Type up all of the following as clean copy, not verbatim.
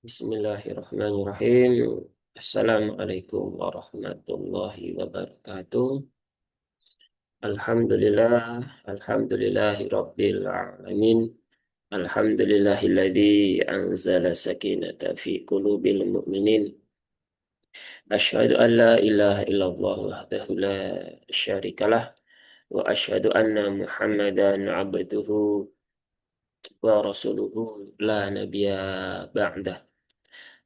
Bismillahirrahmanirrahim. Assalamualaikum warahmatullahi wabarakatuh. Alhamdulillah, alhamdulillahi rabbil alamin. Alhamdulillahilladzi anzala sakinata fi qulubil mu'minin. Asyhadu an la ilaha illallah wahdahu la syarikalah wa asyhadu anna Muhammadan abduhu wa rasuluhu la nabiyya ba'dah.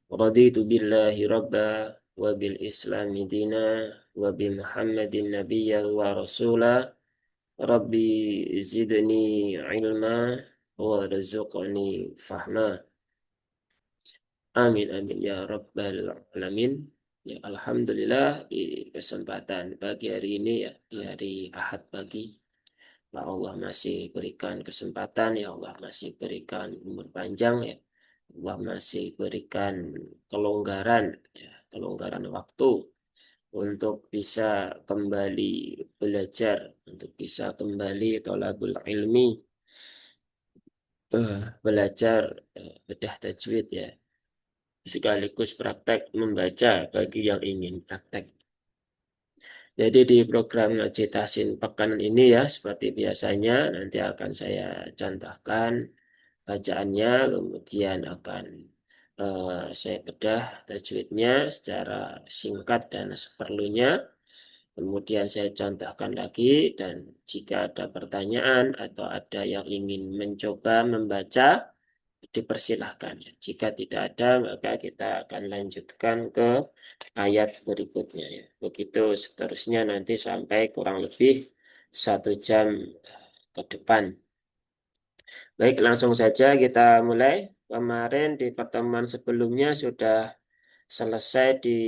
Raditu billahi rabba wa bil islami dina wa bi muhammadin nabiyya wa rasula rabbi zidni ilma wa rizqani fahma. Amin amin ya rabbal alamin. Ya, alhamdulillah di kesempatan pagi hari ini ya di hari Ahad pagi, ya Allah masih berikan kesempatan, ya Allah masih berikan umur panjang, ya Allah masih berikan kelonggaran, ya kelonggaran waktu untuk bisa kembali belajar, untuk bisa kembali thalabul ilmi, belajar bedah tajwid ya, sekaligus praktek membaca bagi yang ingin praktek. Jadi di program Ngaji Tahsin pekan ini ya, seperti biasanya nanti akan saya contohkan bacaannya, kemudian akan saya bedah tajwidnya secara singkat dan seperlunya. Kemudian saya contohkan lagi dan jika ada pertanyaan atau ada yang ingin mencoba membaca, dipersilahkan. Jika tidak ada, maka kita akan lanjutkan ke ayat berikutnya. Ya. Begitu seterusnya nanti sampai kurang lebih 1 jam ke depan. Baik, langsung saja kita mulai. Kemarin di pertemuan sebelumnya sudah selesai di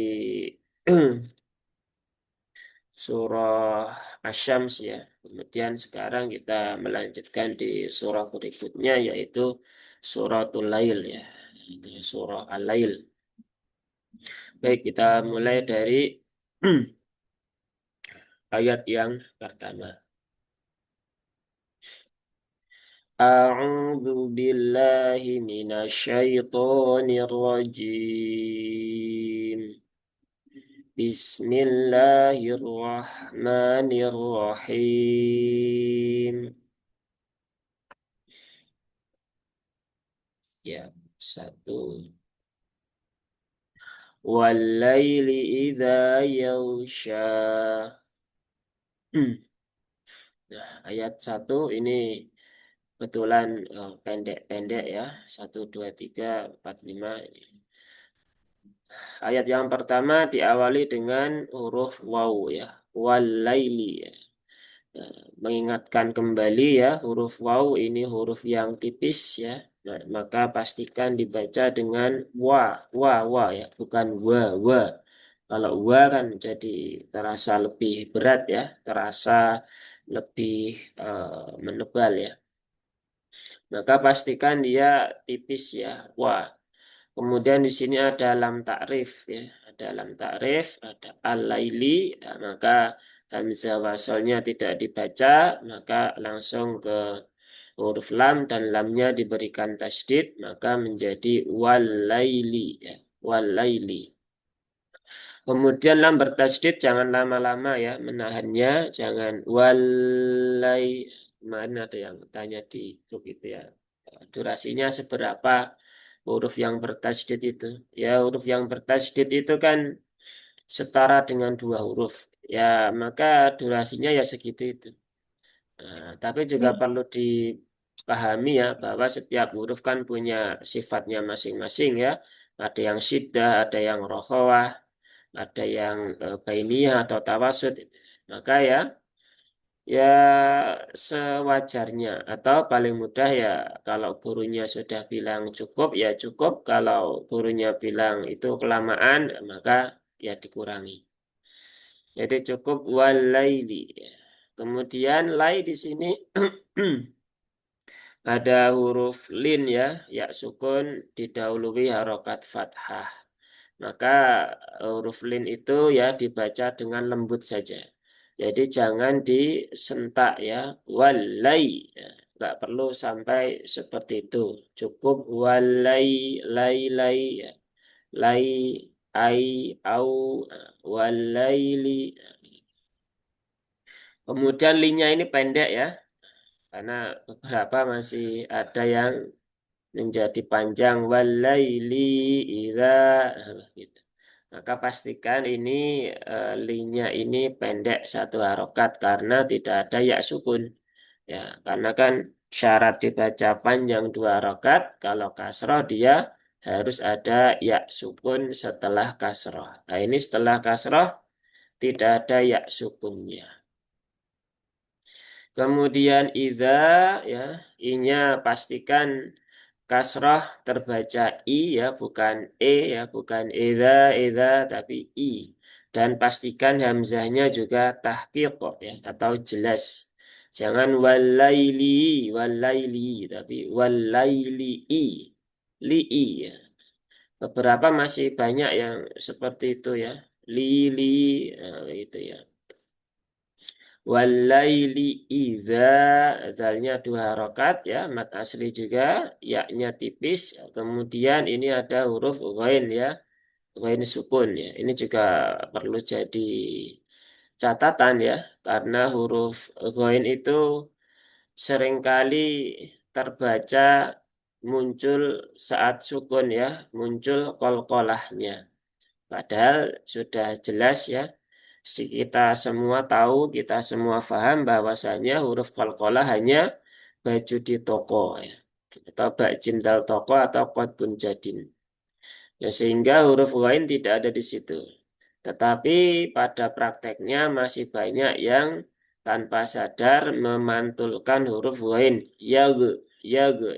surah Asy-Syams ya. Kemudian sekarang kita melanjutkan di surah berikutnya yaitu suratul Lail ya. Itu surah Al-Lail. Baik, kita mulai dari ayat yang pertama. A'udzu billahi minasyaitonir rajim. Bismillahirrahmanirrahim. Ya, satu. Walaili idza yaghsha. Nah, ayat satu ini kebetulan pendek-pendek ya. Satu, dua, tiga, empat, lima. Ayat yang pertama diawali dengan huruf waw ya. Walaili ya. Nah, mengingatkan kembali ya, huruf waw ini huruf yang tipis ya. Nah, maka pastikan dibaca dengan wa ya, bukan wa. Kalau wa kan jadi terasa lebih berat ya, terasa lebih menebal ya. Maka pastikan dia tipis ya, wa. Kemudian di sini ada lam takrif ya, ada lam takrif, ada al-laili, ya, maka hamzah wasalnya tidak dibaca, maka langsung ke huruf lam dan lamnya diberikan tasdid, maka menjadi wal-laili ya, wal-laili. Kemudian lam bertasdid jangan lama-lama ya menahannya, jangan walai. Kemarin ada yang tanya di grup itu ya, durasinya seberapa huruf yang bertasdid itu? Ya huruf yang bertasdid itu kan setara dengan 2 huruf. Ya maka durasinya ya segitu itu. Nah, tapi juga perlu dipahami ya bahwa setiap huruf kan punya sifatnya masing-masing ya. Ada yang syiddah, ada yang rokhawah, ada yang bainiyah atau tawasud. Maka ya ya sewajarnya atau paling mudah ya kalau gurunya sudah bilang cukup ya cukup, kalau gurunya bilang itu kelamaan maka ya dikurangi. Jadi cukup walaili. Kemudian lai di sini ada huruf lin ya, ya sukun didahului harokat fathah. Maka huruf lin itu ya dibaca dengan lembut saja. Jadi jangan disentak ya. Walai. Ya. nggak perlu sampai seperti itu. Cukup walai, lai, lai, ya. Lai, ai, au, walaili. Kemudian linya ini pendek ya, karena beberapa masih ada yang menjadi panjang walaili idza gitu. Maka pastikan ini linya ini pendek satu harokat karena tidak ada ya sukun. Ya, karena kan syarat dibaca panjang dua harokat, kalau kasroh dia harus ada ya sukun setelah kasroh. Nah ini setelah kasroh tidak ada ya sukunnya. Kemudian idza ya, i-nya pastikan kasrah terbaca i ya, bukan e ya, bukan idza tapi i. Dan pastikan hamzahnya juga tahqiq ya atau jelas. Jangan walaili, walaili tapi walaili i. Li i ya. Beberapa masih banyak yang seperti itu ya. Li li itu ya. Walaili idza, zalnya dua harokat ya, mat asli juga, yaknya tipis. Kemudian ini ada huruf ghain ya, ghain sukun ya. Ini juga perlu jadi catatan ya, karena huruf ghain itu seringkali terbaca muncul saat sukun ya, muncul qalqalahnya. Padahal sudah jelas ya, kita semua tahu, kita semua paham bahwasanya huruf qalqalah hanya baju di toko ya, atau bak cintal toko atau qad jadin. Ya, sehingga huruf lain tidak ada di situ. Tetapi pada prakteknya masih banyak yang tanpa sadar memantulkan huruf lain. Yag,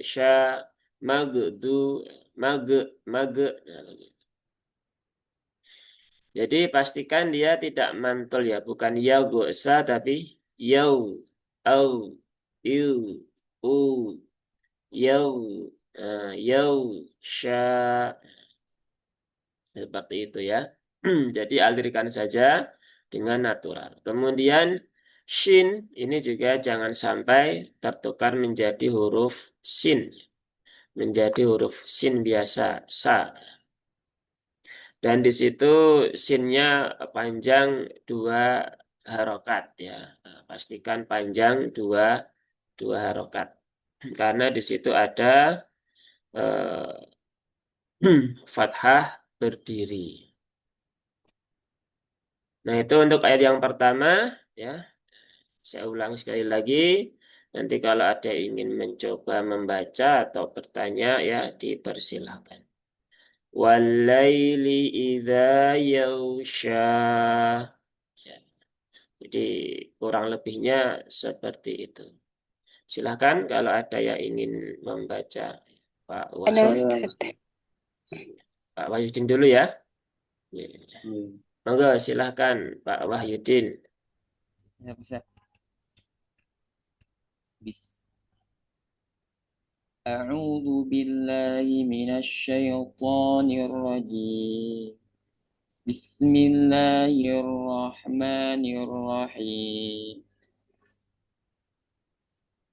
sya, magdu, mag, mag. Nah, jadi pastikan dia tidak mantul ya, bukan ya gosa tapi yau, au, iu, u, yau, yau, sya, seperti itu ya. Jadi alirkan saja dengan natural. Kemudian shin ini juga jangan sampai tertukar menjadi huruf sin, menjadi huruf sin biasa, sa. Dan di situ sinnya panjang dua harokat ya. Nah, pastikan panjang dua harokat. Karena di situ ada eh, fathah berdiri. Nah itu untuk ayat yang pertama ya. Saya ulang sekali lagi. Nanti kalau ada yang ingin mencoba membaca atau bertanya ya dipersilahkan. Walaili idza yaghsha. Ya. Jadi kurang lebihnya seperti itu. Silahkan kalau ada yang ingin membaca. Pak Ada Wahyu, Saya Ustaz. Ustaz. Pak Wahyudin dulu ya. Ya. Hmm. Monggo silahkan Pak Wahyudin. Ya, bisa. Bis. A'udzu billahi minasyaitonir rajim. Bismillahirrahmanirrahim.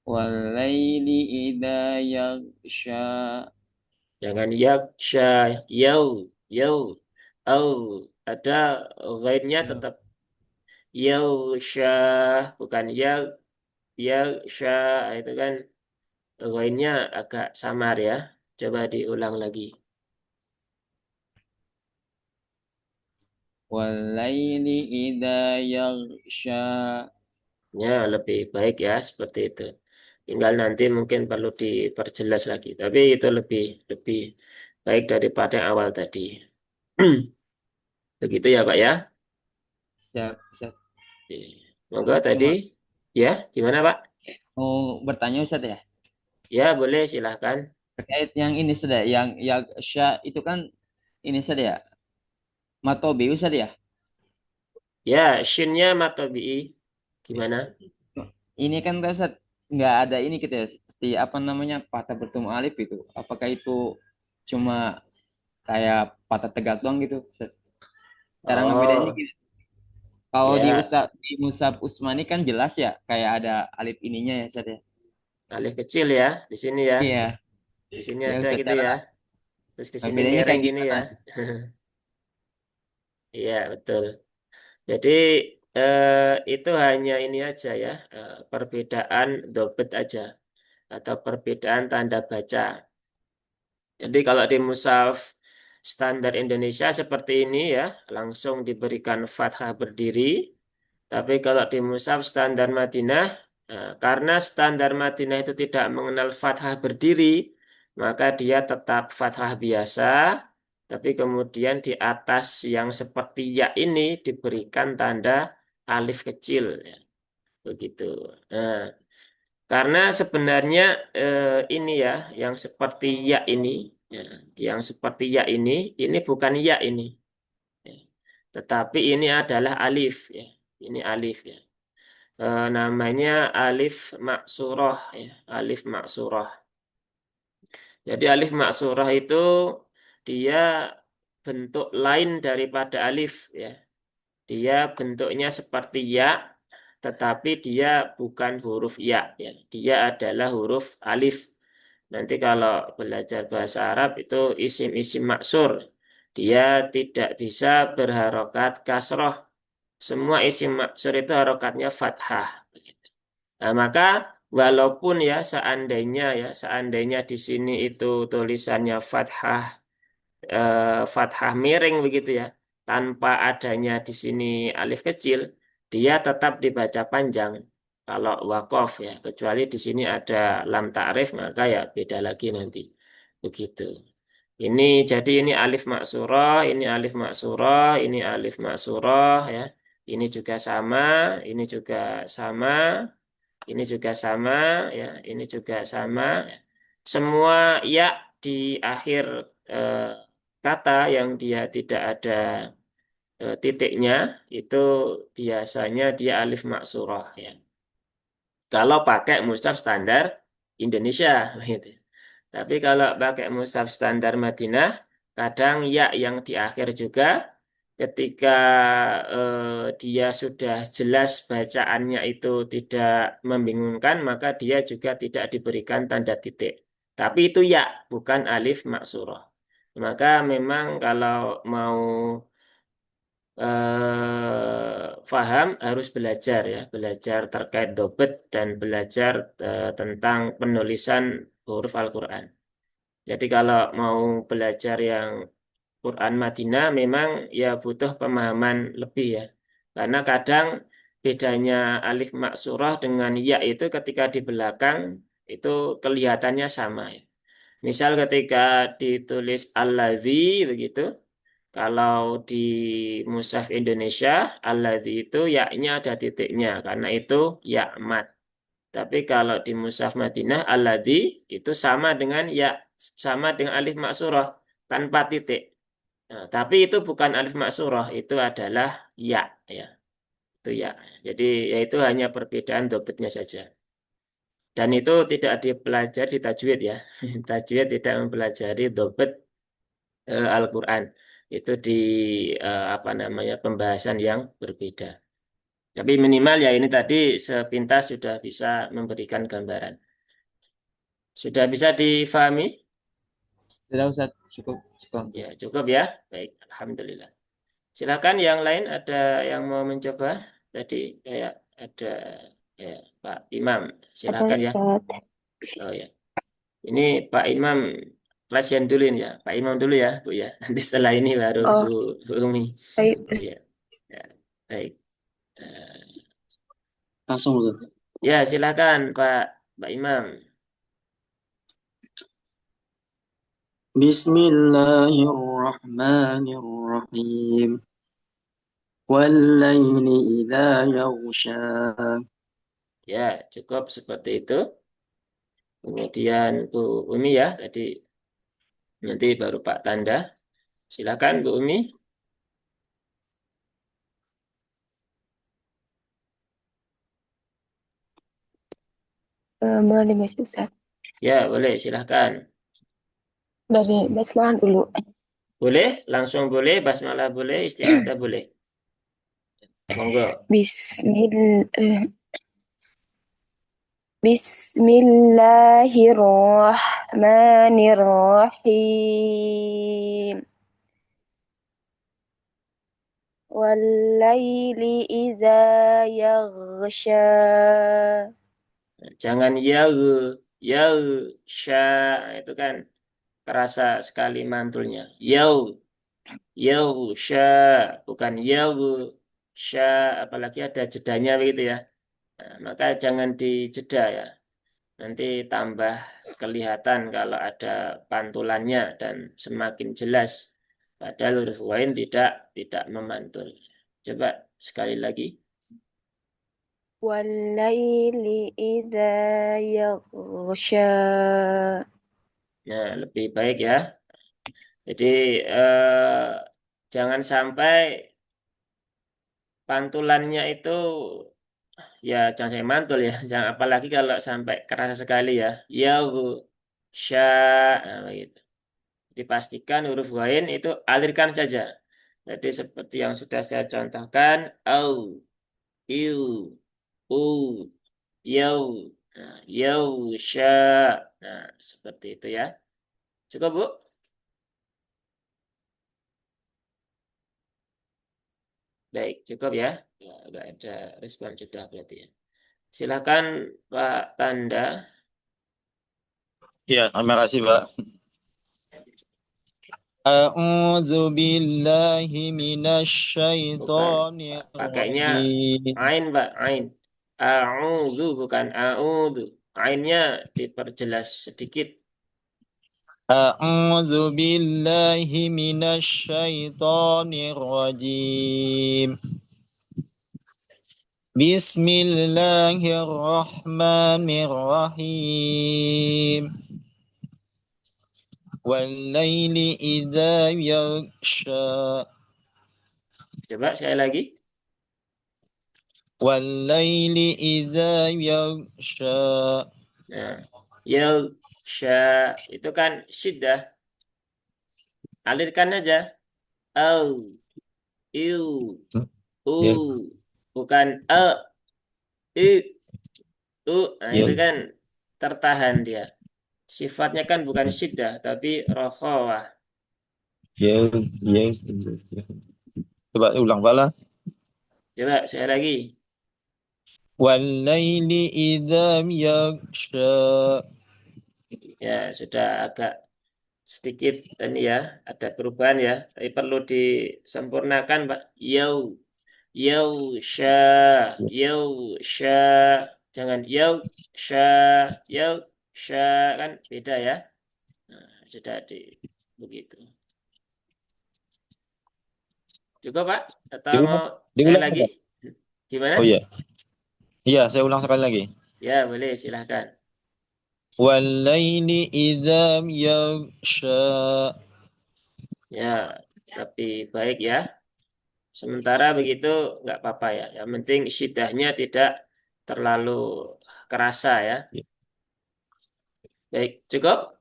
Walaili idza yaghsha. Jangan yaksha, yau, yau, au. Ada ghainnya Ya. tetap yausha, bukan yaksha. Itu kan ghainnya agak samar ya. Coba diulang lagi. Walaili idza yaghsha. Ya, lebih baik ya seperti itu. Tinggal nanti mungkin perlu diperjelas lagi. Tapi itu lebih lebih baik daripada yang awal tadi. Begitu ya, Pak ya. Siap, siap. Oke. Monggo Itu tadi ya, gimana Pak? mau bertanya Ustaz ya? Ya, boleh silahkan. Terkait yang ini sudah, yang yaghsha itu kan ini saja ya. Matobi Ustaz ya? Ya, shinnya matobi'i. Gimana? Ini kan Ustaz nggak ada ini gitu ya, seperti apa namanya patah bertemu alif itu. Apakah itu cuma kayak patah tegak doang gitu? Ustaz? Cara ngebedainnya Oh, gitu. Kalau di ya. Ustaz di Musab Usmani kan jelas ya kayak ada alif ininya ya Ustaz ya. Alif kecil ya di sini ya. Iya, Di sini ya ada Ustaz, gitu cara ya. Terus di sini bedanya miring kayak gini gimana? ya. Iya, betul. Jadi itu hanya ini aja ya, perbedaan dobet aja atau perbedaan tanda baca. Jadi kalau di mushaf standar Indonesia seperti ini ya, langsung diberikan fathah berdiri. Tapi kalau di mushaf standar Madinah, karena standar Madinah itu tidak mengenal fathah berdiri, maka dia tetap fathah biasa. Tapi kemudian di atas yang seperti ya ini diberikan tanda alif kecil, ya, begitu. Nah, karena sebenarnya ini ya, yang seperti ya ini, ya, yang seperti ya ini bukan ya ini, ya. Tetapi ini adalah alif, ya. Ini alif ya. Namanya alif maksurah, ya. Alif maksurah. Jadi alif maksurah itu dia bentuk lain daripada alif, ya. Dia bentuknya seperti ya, tetapi dia bukan huruf ya, ya. Dia adalah huruf alif. Nanti kalau belajar bahasa Arab itu isim-isim maksur. Dia tidak bisa berharokat kasroh. Semua isim maksur itu harokatnya fathah. Nah, maka walaupun seandainya di sini itu tulisannya fathah, fathah miring begitu ya, tanpa adanya di sini alif kecil, dia tetap dibaca panjang. Kalau wakof ya, kecuali di sini ada lam ta'rif, maka ya beda lagi nanti. Begitu. Ini jadi ini alif maksurah, ini alif maksurah, ini alif maksurah ya. Ini juga sama, ini juga sama, ini juga sama ya, ini juga sama. Semua ya di akhir eh, kata yang dia tidak ada titiknya itu biasanya dia alif maksurah ya. Kalau pakai mushaf standar Indonesia gitu. Tapi kalau pakai mushaf standar Madinah, kadang ya yang di akhir juga ketika dia sudah jelas bacaannya itu tidak membingungkan, maka dia juga tidak diberikan tanda titik. Tapi itu ya, bukan alif maksurah. Maka memang kalau mau faham harus belajar ya, belajar terkait dobet dan belajar tentang penulisan huruf Al-Quran. Jadi kalau mau belajar yang Quran Madinah memang ya butuh pemahaman lebih ya. Karena kadang bedanya alif maksurah dengan ya itu ketika di belakang itu kelihatannya sama ya. Misal ketika ditulis alladzi begitu, kalau di mushaf Indonesia, alladzi itu yaknya ada titiknya, karena itu ya mat. Tapi kalau di mushaf Madinah, alladzi itu sama dengan alif maksurah tanpa titik. Nah, tapi itu bukan alif maksurah, itu adalah ya, ya, itu ya. Jadi ya itu hanya perbedaan dobitnya saja. Dan itu tidak dipelajari di tajwid ya. Tajwid tidak mempelajari dobit Al-Quran. Itu di apa namanya pembahasan yang berbeda. Tapi minimal ya ini tadi sepintas sudah bisa memberikan gambaran. Sudah bisa difahami? Sudah Ustaz, cukup, cukup. Ya, cukup ya. Baik, Alhamdulillah. Silakan yang lain ada yang mau mencoba? Tadi kayak ada ya, Pak Imam. Ada Silakan ya. Ustaz. Oh ya. Ini Pak Imam kasihan dulu ini ya. Pak Imam dulu ya, Bu ya. Nanti setelah ini baru Oh, Bu Umi. baik. Ya. Ya. Baik. Eh, Langsung tuh. Ya, silakan Pak Imam. Bismillahirrahmanirrahim. والليل إذا يغشى. Ya, cukup seperti itu. Kemudian Bu Umi ya, tadi nanti baru Pak Tanda. Silakan Bu Umi. Mulai dimulai Ustaz. Ya, boleh, silakan. Dari basmalah dulu. Boleh, langsung boleh, basmalah boleh, isti'adah boleh. Monggo. Bismillah. Bismillahirrahmanirrahim. Wallaili idza yaghsha. Jangan ya, sya, itu kan terasa sekali mantulnya. Sya, bukan sya, apalagi ada jedanya begitu ya. Nah, maka jangan dijeda ya. Nanti tambah kelihatan kalau ada pantulannya dan semakin jelas. Padahal huruf wain tidak memantul. Coba sekali lagi. Wallaili idza yaghsha. Nah, lebih baik ya. Jadi jangan sampai pantulannya itu ya jangan sampai mantul ya. Jangan apalagi kalau sampai kerasa sekali ya. Sya, nah, begitu. Dipastikan huruf wain itu alirkan saja. Jadi seperti yang sudah saya contohkan, au, iu, u, yau, nah, sya. Nah, seperti itu ya. Cukup, Bu? Baik, cukup ya. Ya, nggak ada respon sudah berarti ya. Silakan Pak Tanda. Ya, terima kasih, Pak. A'udzu billahi minasy Bukan. syaithanir Pakainya rajim. ain, Pak. Ain. A'udzu bukan a'udzu. Ainnya diperjelas sedikit. A'udzu billahi minasy syaithanir rajim. Bismillahirrahmanirrahim. Wal-laili idza yaghsha. Coba sekali lagi. Wal-laili idza yaghsha. Nah, sya itu kan syiddah. Alirkan aja. Au, iu, u. Ya, Bukan i, u. Nah, ya, itu kan tertahan dia. Sifatnya kan bukan syiddah, tapi rokhawah. ya, ya. Coba ulang, Pak lah. Coba sekali lagi. Wal-laili idza yaghsha. Ya, sudah agak sedikit ini ya, ada perubahan ya. Tapi perlu disempurnakan, Pak. Yau, sya, yau, sya. Jangan sya, yau, sya. Kan beda ya. Nah, sudah begitu. Cukup, Pak? Atau mau Diulang, sekali diulang, lagi? Pak. Gimana? Oh iya, iya, saya ulang sekali lagi. Ya, boleh, silahkan. Wal-laili idza yaghsha. Ya, lebih baik ya. Sementara begitu nggak apa-apa ya. Yang penting syidahnya tidak terlalu kerasa ya. Baik, cukup?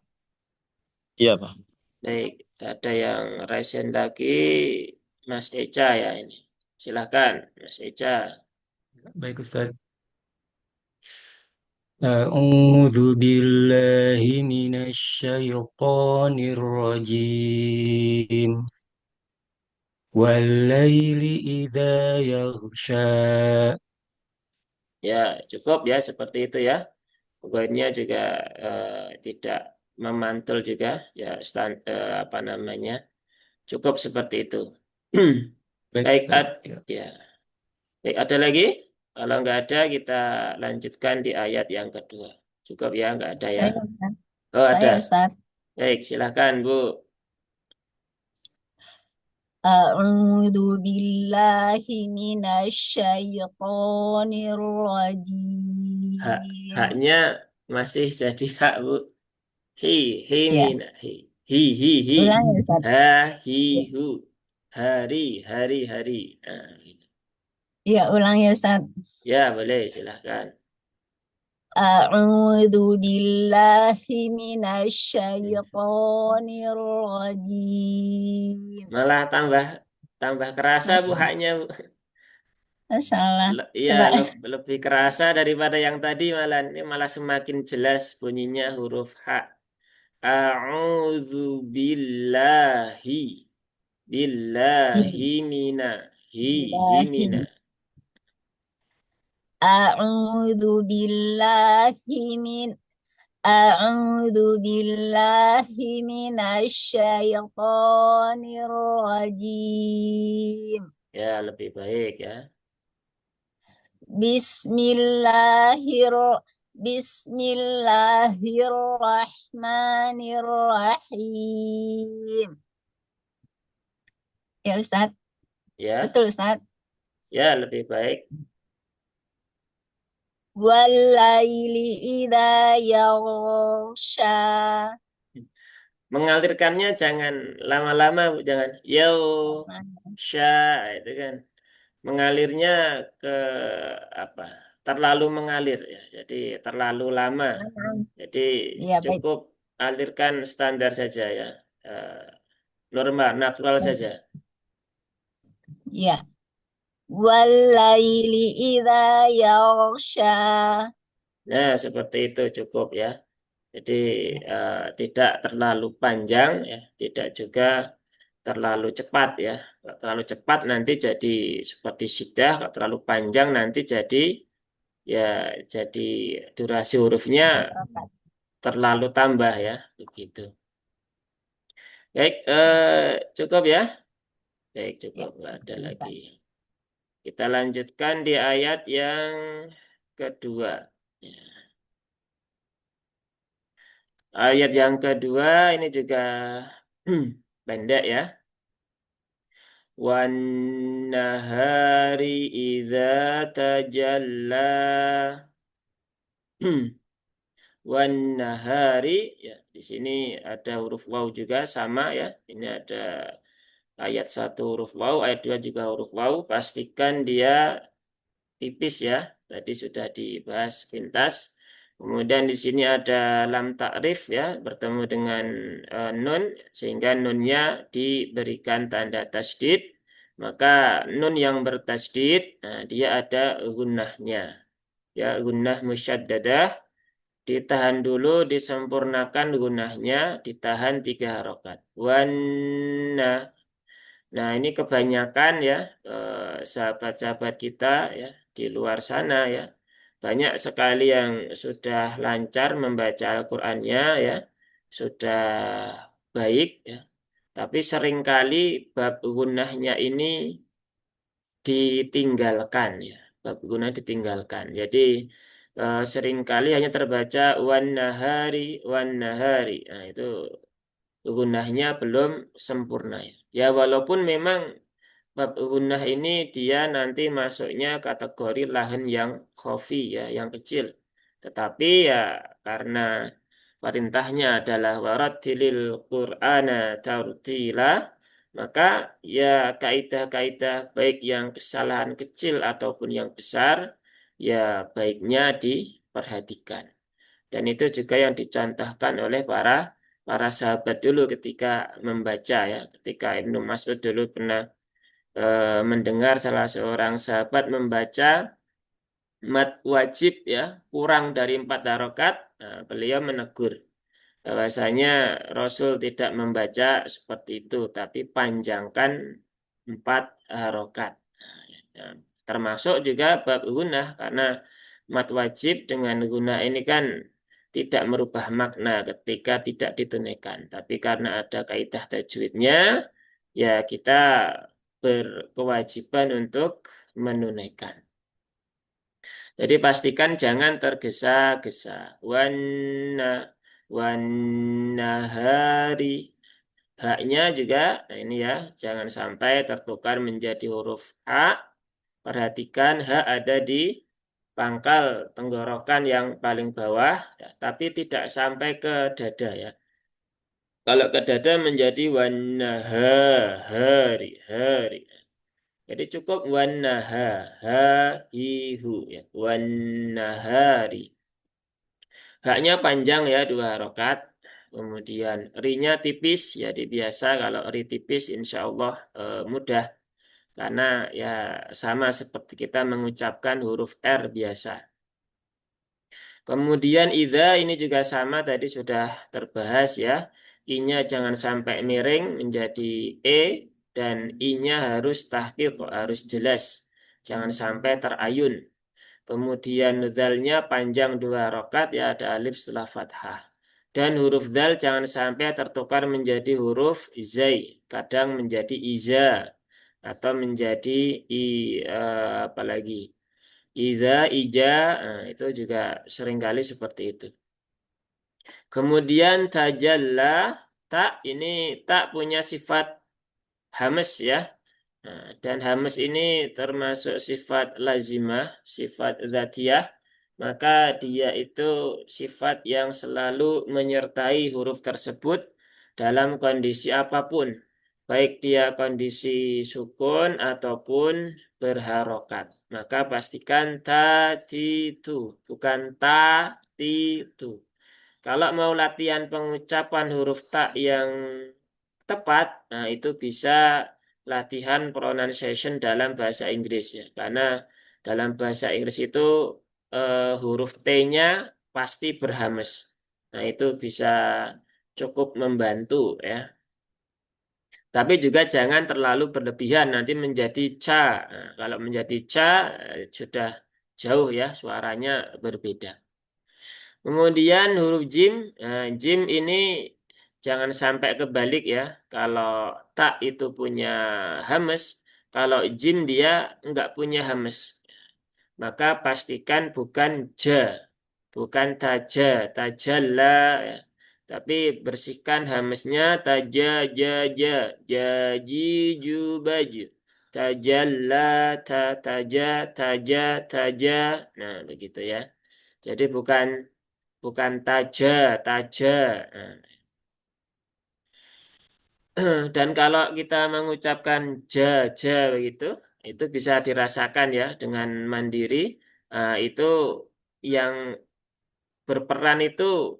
Iya, Pak. Baik, ada yang raisen lagi, Mas Eca ya ini. Silahkan, Mas Eca. Baik Ustaz. A'udzu billahi minasy syaithanir rajim. Wal-laili idza yaghsha. Ya, cukup ya seperti itu ya. Poinnya juga tidak memantul juga ya apa namanya. Cukup seperti itu. Baik Baik, Ustaz. Ya. ya. Baik, ada lagi? Kalau nggak ada, kita lanjutkan di ayat yang kedua. Cukup ya, nggak ada ya? Saya Ustaz. Oh, ada. Saya Ustaz. Baik, silahkan Bu. A'udzu billahi minasy syaithanir Hak, rajim. haknya masih jadi hak Bu. Hi, Ya, mina, hi. ulang ya Ustaz. Ha, hi, Ya, hu. Hari. Nah, gitu. ya, ulang ya Ustaz. Ya, boleh, silahkan. A'udzu billahi minasy syaithanir rajim. Malah tambah kerasa Bu Masya haknya Bu. Masalah. Iya, Coba. lebih kerasa daripada yang tadi malah. Ini malah semakin jelas bunyinya huruf H. A'udzu billahi. Billahi mina. Hi mina. Billahi. A'udzu billahi min A'udzu billahi minasyaitonir rajim. Ya, lebih baik ya. Bismillahir Bismillahirrahmanirrahim. Ya Ustaz, Ya, betul Ustaz. ya lebih baik. Walaili idza yaghsha. Mengalirkannya jangan lama-lama, Bu. Jangan yo sya itu kan. Mengalirnya ke apa? Terlalu mengalir ya. Jadi terlalu lama. Jadi Ya baik. cukup alirkan standar saja ya. Eh, Normal, natural saja. Ya. Walaili idza yaghsha. Nah, seperti itu cukup ya. Jadi tidak terlalu panjang ya, tidak juga terlalu cepat ya. Kalau terlalu cepat nanti jadi seperti sidah, kalau terlalu panjang nanti jadi ya jadi durasi hurufnya terlalu tambah ya, begitu. Baik, cukup ya. Baik, Ya, cukup, nggak ada seperti lagi. Ustaz. Kita lanjutkan di ayat yang kedua. Ya. Ayat yang kedua ini juga pendek ya. Wan nahari idza tajalla. Wan nahari ya, di sini ada huruf waw juga sama ya. Ini ada ayat satu huruf waw, ayat dua juga huruf waw. Pastikan dia tipis ya. Tadi sudah dibahas pintas. Kemudian di sini ada lam takrif ya, bertemu dengan nun sehingga nunnya diberikan tanda tasdid. Maka nun yang bertasdid, nah, dia ada gunnahnya. Ya, gunnah musyaddadah, ditahan dulu, disempurnakan gunnahnya, ditahan 3 harokat. Wanna. Nah, ini kebanyakan ya sahabat-sahabat kita ya di luar sana ya. Banyak sekali yang sudah lancar membaca Al-Qur'annya ya, sudah baik ya. Tapi seringkali bab gunnahnya ini ditinggalkan ya. Bab gunnah ditinggalkan. Jadi seringkali hanya terbaca wan nahari. Nah, itu gunnahnya belum sempurna ya. Ya walaupun memang bab gunnah ini dia nanti masuknya kategori lahan yang khafi ya, yang kecil. Tetapi ya karena perintahnya adalah warattilil Qur'ana tartila, maka ya kaidah-kaidah baik yang kesalahan kecil ataupun yang besar ya baiknya diperhatikan. Dan itu juga yang dicontohkan oleh para para sahabat dulu ketika membaca ya, ketika Ibnu Mas'ud dulu pernah mendengar salah seorang sahabat membaca mat wajib ya kurang dari 4 harokat, nah, beliau menegur bahwasanya Rasul tidak membaca seperti itu, tapi panjangkan 4 harokat. Nah, termasuk juga bab gunah karena mat wajib dengan gunah ini kan tidak merubah makna ketika tidak ditunaikan, tapi karena ada kaidah tajwidnya, ya kita berkewajiban untuk menunaikan. Jadi pastikan jangan tergesa-gesa. Wana, wanahari. Haknya juga, nah ini ya, jangan sampai tertukar menjadi huruf H. Perhatikan H ada di pangkal tenggorokan yang paling bawah, ya, tapi tidak sampai ke dada ya. Kalau ke dada menjadi wanahari, hari. Jadi cukup wannaha, ha, hi, hu, ya. Wannahari. Haknya panjang ya 2 harokat. Kemudian rinya tipis, jadi biasa kalau ri tipis insya Allah mudah. karena ya sama seperti kita mengucapkan huruf R biasa. Kemudian idza ini juga sama tadi sudah terbahas ya. I-nya jangan sampai miring menjadi E dan I-nya harus tahqiq, harus jelas. Jangan sampai terayun. Kemudian dzalnya panjang 2 rakaat ya ada alif setelah fathah. Dan huruf dzal jangan sampai tertukar menjadi huruf zai. Kadang menjadi iza atau menjadi apa lagi? Iza, ija, nah, itu juga seringkali seperti itu. Kemudian tajalla, tak ini tak punya sifat hamas ya. Nah, dan hamas ini termasuk sifat lazimah, sifat dzatiyah. Maka dia itu sifat yang selalu menyertai huruf tersebut dalam kondisi apapun. Baik dia kondisi sukun ataupun berharokat. Maka pastikan tatitu, bukan tatitu. Kalau mau latihan pengucapan huruf ta yang tepat, nah itu bisa latihan pronunciation dalam bahasa Inggris ya. Karena dalam bahasa Inggris itu huruf T-nya pasti berhamas. Nah itu bisa cukup membantu ya. Tapi juga jangan terlalu berlebihan, nanti menjadi ca. Nah, kalau menjadi ca sudah jauh ya, suaranya berbeda. Kemudian huruf jim, nah, jim ini jangan sampai kebalik ya. Kalau tak itu punya hamas, kalau jim dia enggak punya hamas. Maka pastikan bukan ja, bukan taja, tajalla ya. Tapi bersihkan hamasnya taja, ja, ja, jaji, ju, baju. Tajalla, ta, taja, taja, taja. Nah, begitu ya. Jadi bukan taja, taja. Nah, dan kalau kita mengucapkan ja, ja begitu, itu bisa dirasakan ya dengan mandiri. Itu yang berperan itu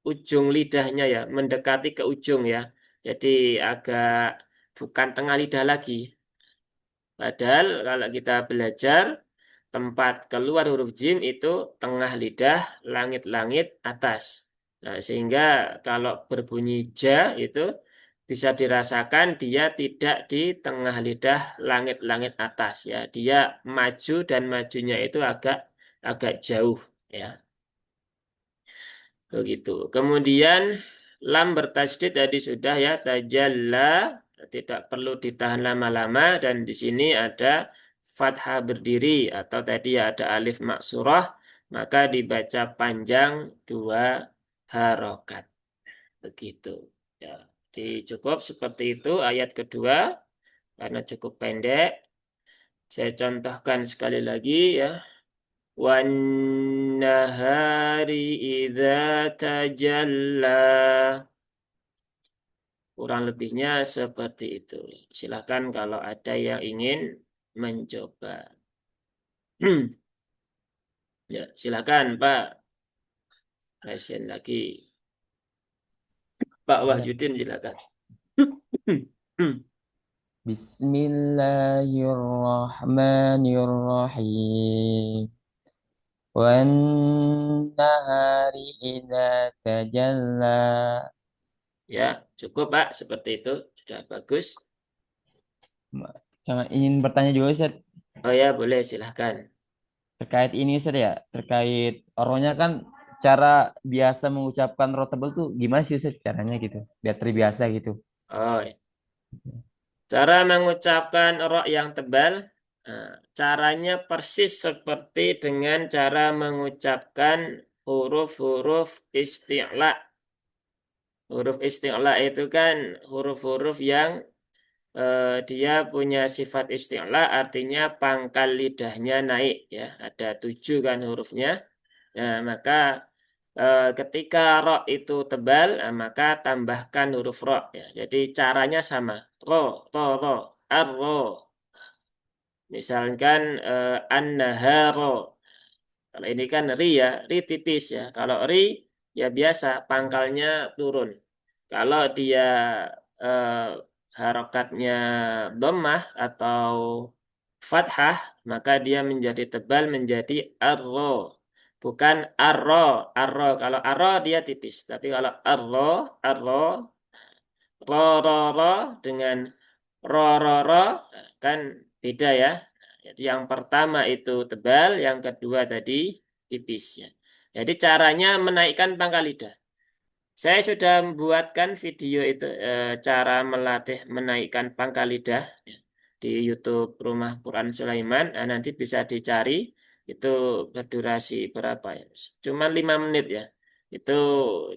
ujung lidahnya ya, mendekati ke ujung ya. Jadi agak bukan tengah lidah lagi. Padahal kalau kita belajar tempat keluar huruf jim itu tengah lidah, langit-langit atas. Nah, sehingga kalau berbunyi ja itu bisa dirasakan dia tidak di tengah lidah langit-langit atas ya. Dia maju dan majunya itu agak agak jauh ya. Begitu. Kemudian lam bertasydid tadi sudah ya tajalla tidak perlu ditahan lama-lama dan di sini ada fathah berdiri atau tadi ya ada alif maksurah maka dibaca panjang 2 harokat. Begitu. Ya, cukup seperti itu ayat kedua karena cukup pendek. Saya contohkan sekali lagi ya. Wan nahari idza tajalla. Kurang lebihnya seperti itu. Silakan kalau ada yang ingin mencoba. Ya, silakan Pak. Lesen lagi. Pak Ya. Wahyudin silakan. Bismillahirrahmanirrahim. Wan nahari idza tajalla. Ya, cukup Pak. Seperti itu. Sudah bagus. Sama ingin bertanya juga Ustaz, Oh ya, boleh silakan. terkait ini Ustaz ya, terkait rohnya kan cara biasa mengucapkan roh tebal tuh gimana sih Ustaz caranya gitu, biar terbiasa gitu. Oh, ya. Cara mengucapkan ro yang tebal, caranya persis seperti dengan cara mengucapkan huruf-huruf isti'la. Huruf isti'la itu kan huruf-huruf yang dia punya sifat isti'la, artinya pangkal lidahnya naik ya. Ada 7 kan hurufnya. Nah, maka ketika ro itu tebal, maka tambahkan huruf ro ya. Jadi caranya sama. Ro, ro, ro, ar-ro. Misalkan an-naharo. Kalau ini kan ri ya, ri tipis ya. Kalau ri ya biasa pangkalnya turun. Kalau dia eh, harokatnya dhammah atau fathah, maka dia menjadi tebal menjadi arro. Bukan arro, arro. Kalau arro dia tipis, tapi kalau arro, arro, ro dengan ro kan beda ya. Jadi yang pertama itu tebal, yang kedua tadi tipis ya. Jadi caranya menaikkan pangkal lidah. Saya sudah membuatkan video itu cara melatih menaikkan pangkal lidah ya, di YouTube Rumah Quran Sulaiman. Nah, nanti bisa dicari itu berdurasi berapa ya? Cuma 5 menit ya. Itu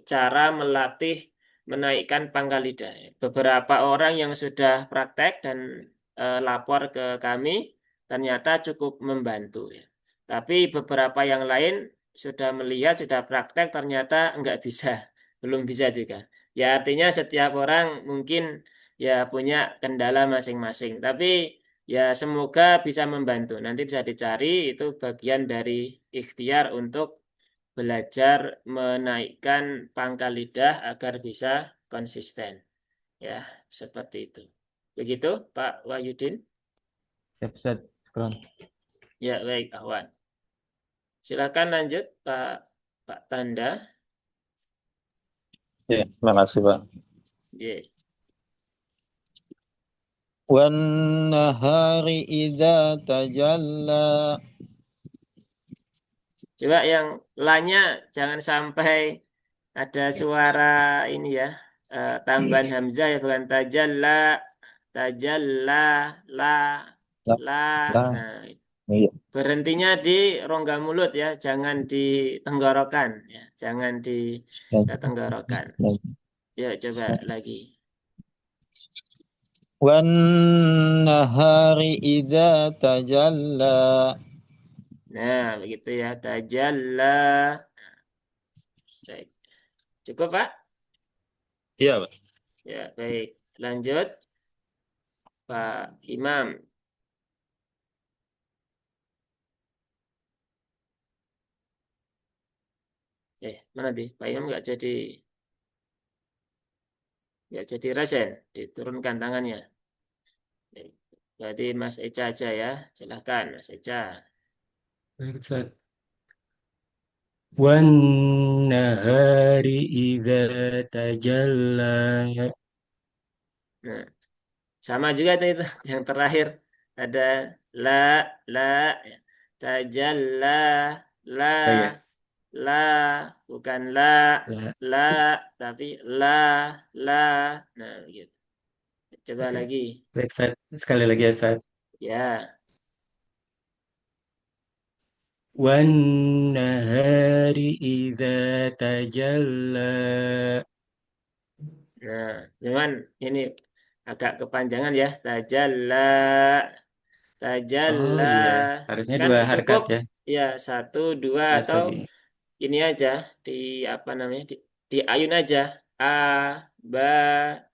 cara melatih menaikkan pangkal lidah. Beberapa orang yang sudah praktek dan lapor ke kami ternyata cukup membantu ya. Tapi beberapa yang lain sudah melihat, sudah praktek ternyata nggak bisa. Belum bisa juga. Ya artinya setiap orang mungkin ya punya kendala masing-masing. Tapi ya semoga bisa membantu. Nanti bisa dicari itu bagian dari ikhtiar untuk belajar menaikkan pangkal lidah agar bisa konsisten. Ya, seperti itu. Begitu Pak Wahyudin? Siap, Ustaz. Syukron. Ya, baik, Ahwan. Silakan lanjut Pak Tanda. Ya, terima kasih, Pak. Ya. Wan nahari idza tajalla. Coba yang lanya jangan sampai ada suara ini ya, tambahan hamzah ya, bukan tajalla, tajalla, la, Lah, la. lah. Nah, Iya. berhentinya di rongga mulut ya, jangan di tenggorokan ya, jangan di tenggorokan. Ya, coba lagi. Wan nahari idza tajalla. Nah, begitu ya, tajalla. Baik. Cukup, Pak? Iya, Pak. Ya, baik. Lanjut, Pak Imam. Mana di? Pak Imam nggak jadi resen, diturunkan tangannya. Berarti Mas Eca aja ya. Silahkan Mas Eca. Baik, Ustaz. Wan nahari idza tajalla. Nah, sama juga itu yang terakhir ada la la ya. Tajalla la Ya, la bukan la la. la tapi la la. Nah, gitu. Coba Oke. lagi. Baik, Ustaz. Sekali lagi ya, Ustaz. Ya. Wan nahari idza tajalla. Nah, cuman ini agak kepanjangan ya. Tajalla, Oh tajalla. iya, harusnya Kan dua harkat cukup ya. ya satu, dua Ya atau tadi. ini aja di apa namanya di ayun aja. A, ba,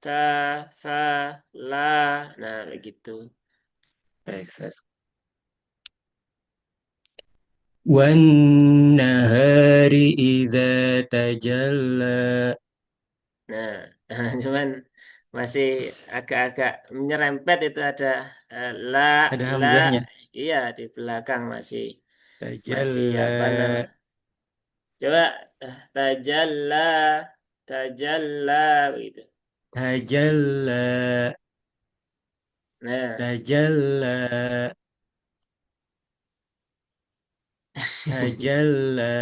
ta, fa, la. Nah, begitu. Baik, Ustaz. Wan nahari idza tajalla. Nah, cuman masih agak-agak menyerempet itu ada la, Ada la. hamzahnya. Iya, di belakang masih apa nama? Tajalla. Coba tajalla, tajalla begitu. Tajalla. Nah, Tajalla. Tajalla.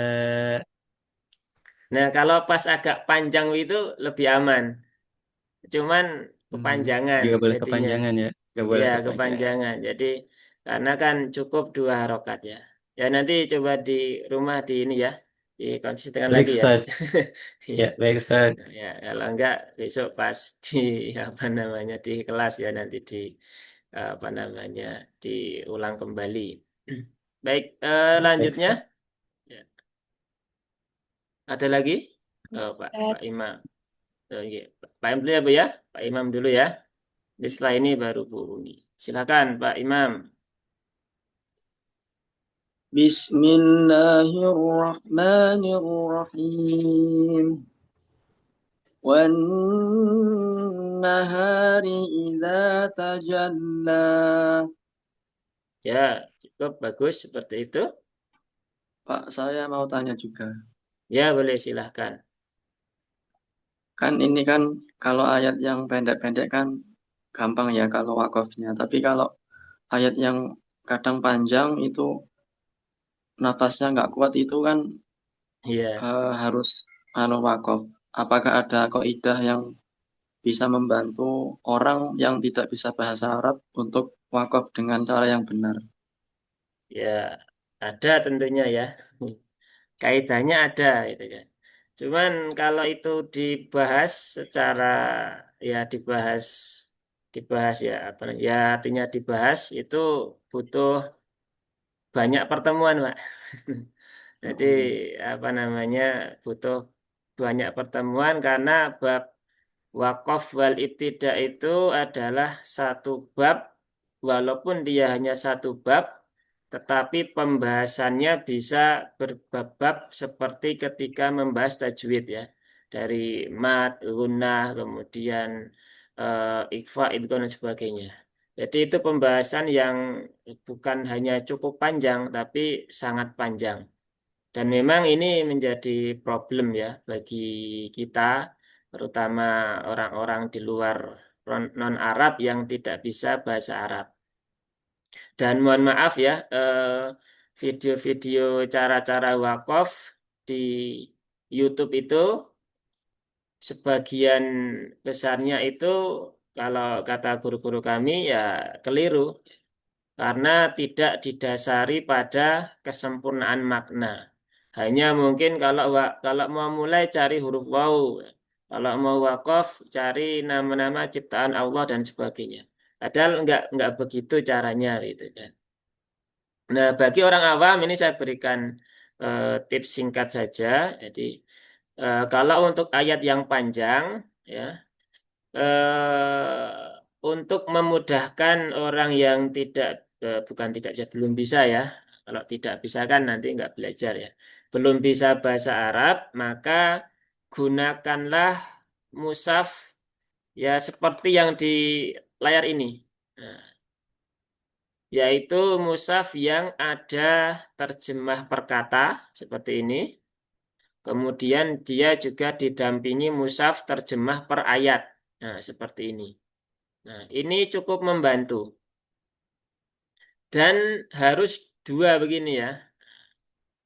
nah kalau pas agak panjang itu lebih aman. Cuman Hmm, kepanjangan juga boleh jadinya. kepanjangan ya. Gak boleh Iya, kepanjangan. kepanjangan. Jadi karena kan cukup 2 harokat ya. Ya nanti coba di rumah di ini ya, dikonsistenkan Baik, lagi ya. Ustaz. Iya. Ya, baik, Ustaz. Nah, ya, kalau enggak besok pas di apa namanya di kelas ya nanti di apa namanya diulang kembali. Baik, Ya, baik, lanjutnya Ustaz. ya, ada lagi? Oh, Pak Ustaz. Imam. Oh, iya. Pak Imam dulu ya Bu ya. Pak Imam dulu ya. Jadi setelah ini baru Bu Umi. Silakan Pak Imam. Bismillahirrahmanirrahim. Wan-nahari idza tajalla. Ya, cukup bagus seperti itu. Pak, saya mau tanya juga. Ya, boleh silahkan. Kan ini kan kalau ayat yang pendek-pendek kan gampang ya kalau wakofnya. Tapi kalau ayat yang kadang panjang itu nafasnya nggak kuat itu kan Ya, harus wakof. Apakah ada kaidah yang bisa membantu orang yang tidak bisa bahasa Arab untuk wakof dengan cara yang benar? ya ada tentunya ya. Kaidahnya ada gitu kan. Cuman kalau itu dibahas secara ya dibahas ya apa namanya, ya artinya dibahas itu butuh banyak pertemuan, Pak. Jadi Mm-mm. apa namanya butuh banyak pertemuan karena bab wakaf wal ibtida itu adalah satu bab, walaupun dia hanya satu bab, tetapi pembahasannya bisa berbab-bab seperti ketika membahas tajwid ya. Dari mat, gunnah, kemudian ikhfa, idgham dan sebagainya. Jadi itu pembahasan yang bukan hanya cukup panjang, tapi sangat panjang. Dan memang ini menjadi problem ya bagi kita, terutama orang-orang di luar non-Arab yang tidak bisa bahasa Arab. Dan mohon maaf ya, video-video cara-cara wakaf di YouTube itu sebagian besarnya itu kalau kata guru-guru kami ya keliru karena tidak didasari pada kesempurnaan makna. Hanya mungkin kalau mau mulai cari huruf waw, kalau mau wakaf cari nama-nama ciptaan Allah dan sebagainya. Padahal enggak begitu caranya gitu kan. Nah, bagi orang awam ini saya berikan tips singkat saja. Jadi kalau untuk ayat yang panjang ya untuk memudahkan orang yang bukan tidak bisa belum bisa ya. Kalau tidak bisa kan nanti nggak belajar ya. Belum bisa bahasa Arab, maka gunakanlah mushaf ya seperti yang di layar ini. Nah, yaitu mushaf yang ada terjemah perkata seperti ini. Kemudian dia juga didampingi mushaf terjemah per ayat. Nah, seperti ini. Nah, ini cukup membantu. Dan harus dua begini ya.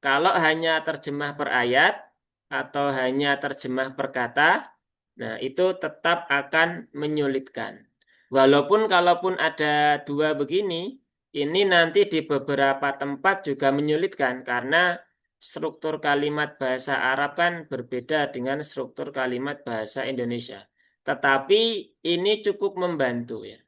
Kalau hanya terjemah per ayat atau hanya terjemah per kata, nah itu tetap akan menyulitkan. Walaupun kalaupun ada dua begini, ini nanti di beberapa tempat juga menyulitkan karena struktur kalimat bahasa Arab kan berbeda dengan struktur kalimat bahasa Indonesia. Tetapi ini cukup membantu ya.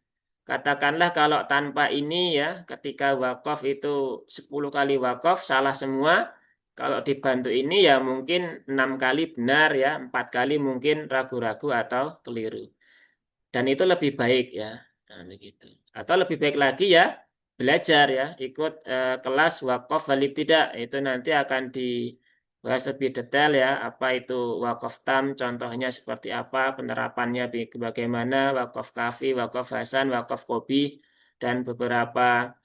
Katakanlah kalau tanpa ini ya, ketika wakaf itu 10 kali wakaf salah semua. Kalau dibantu ini ya mungkin 6 kali benar ya, 4 kali mungkin ragu-ragu atau keliru. Dan itu lebih baik ya. Nah, begitu. Atau lebih baik lagi ya, belajar ya, ikut kelas wakaf wal tidak. Itu nanti akan dibahas lebih detail ya, apa itu wakaf tam, contohnya seperti apa, penerapannya bagaimana, wakaf kafi, wakaf hasan, wakaf kobi, dan beberapa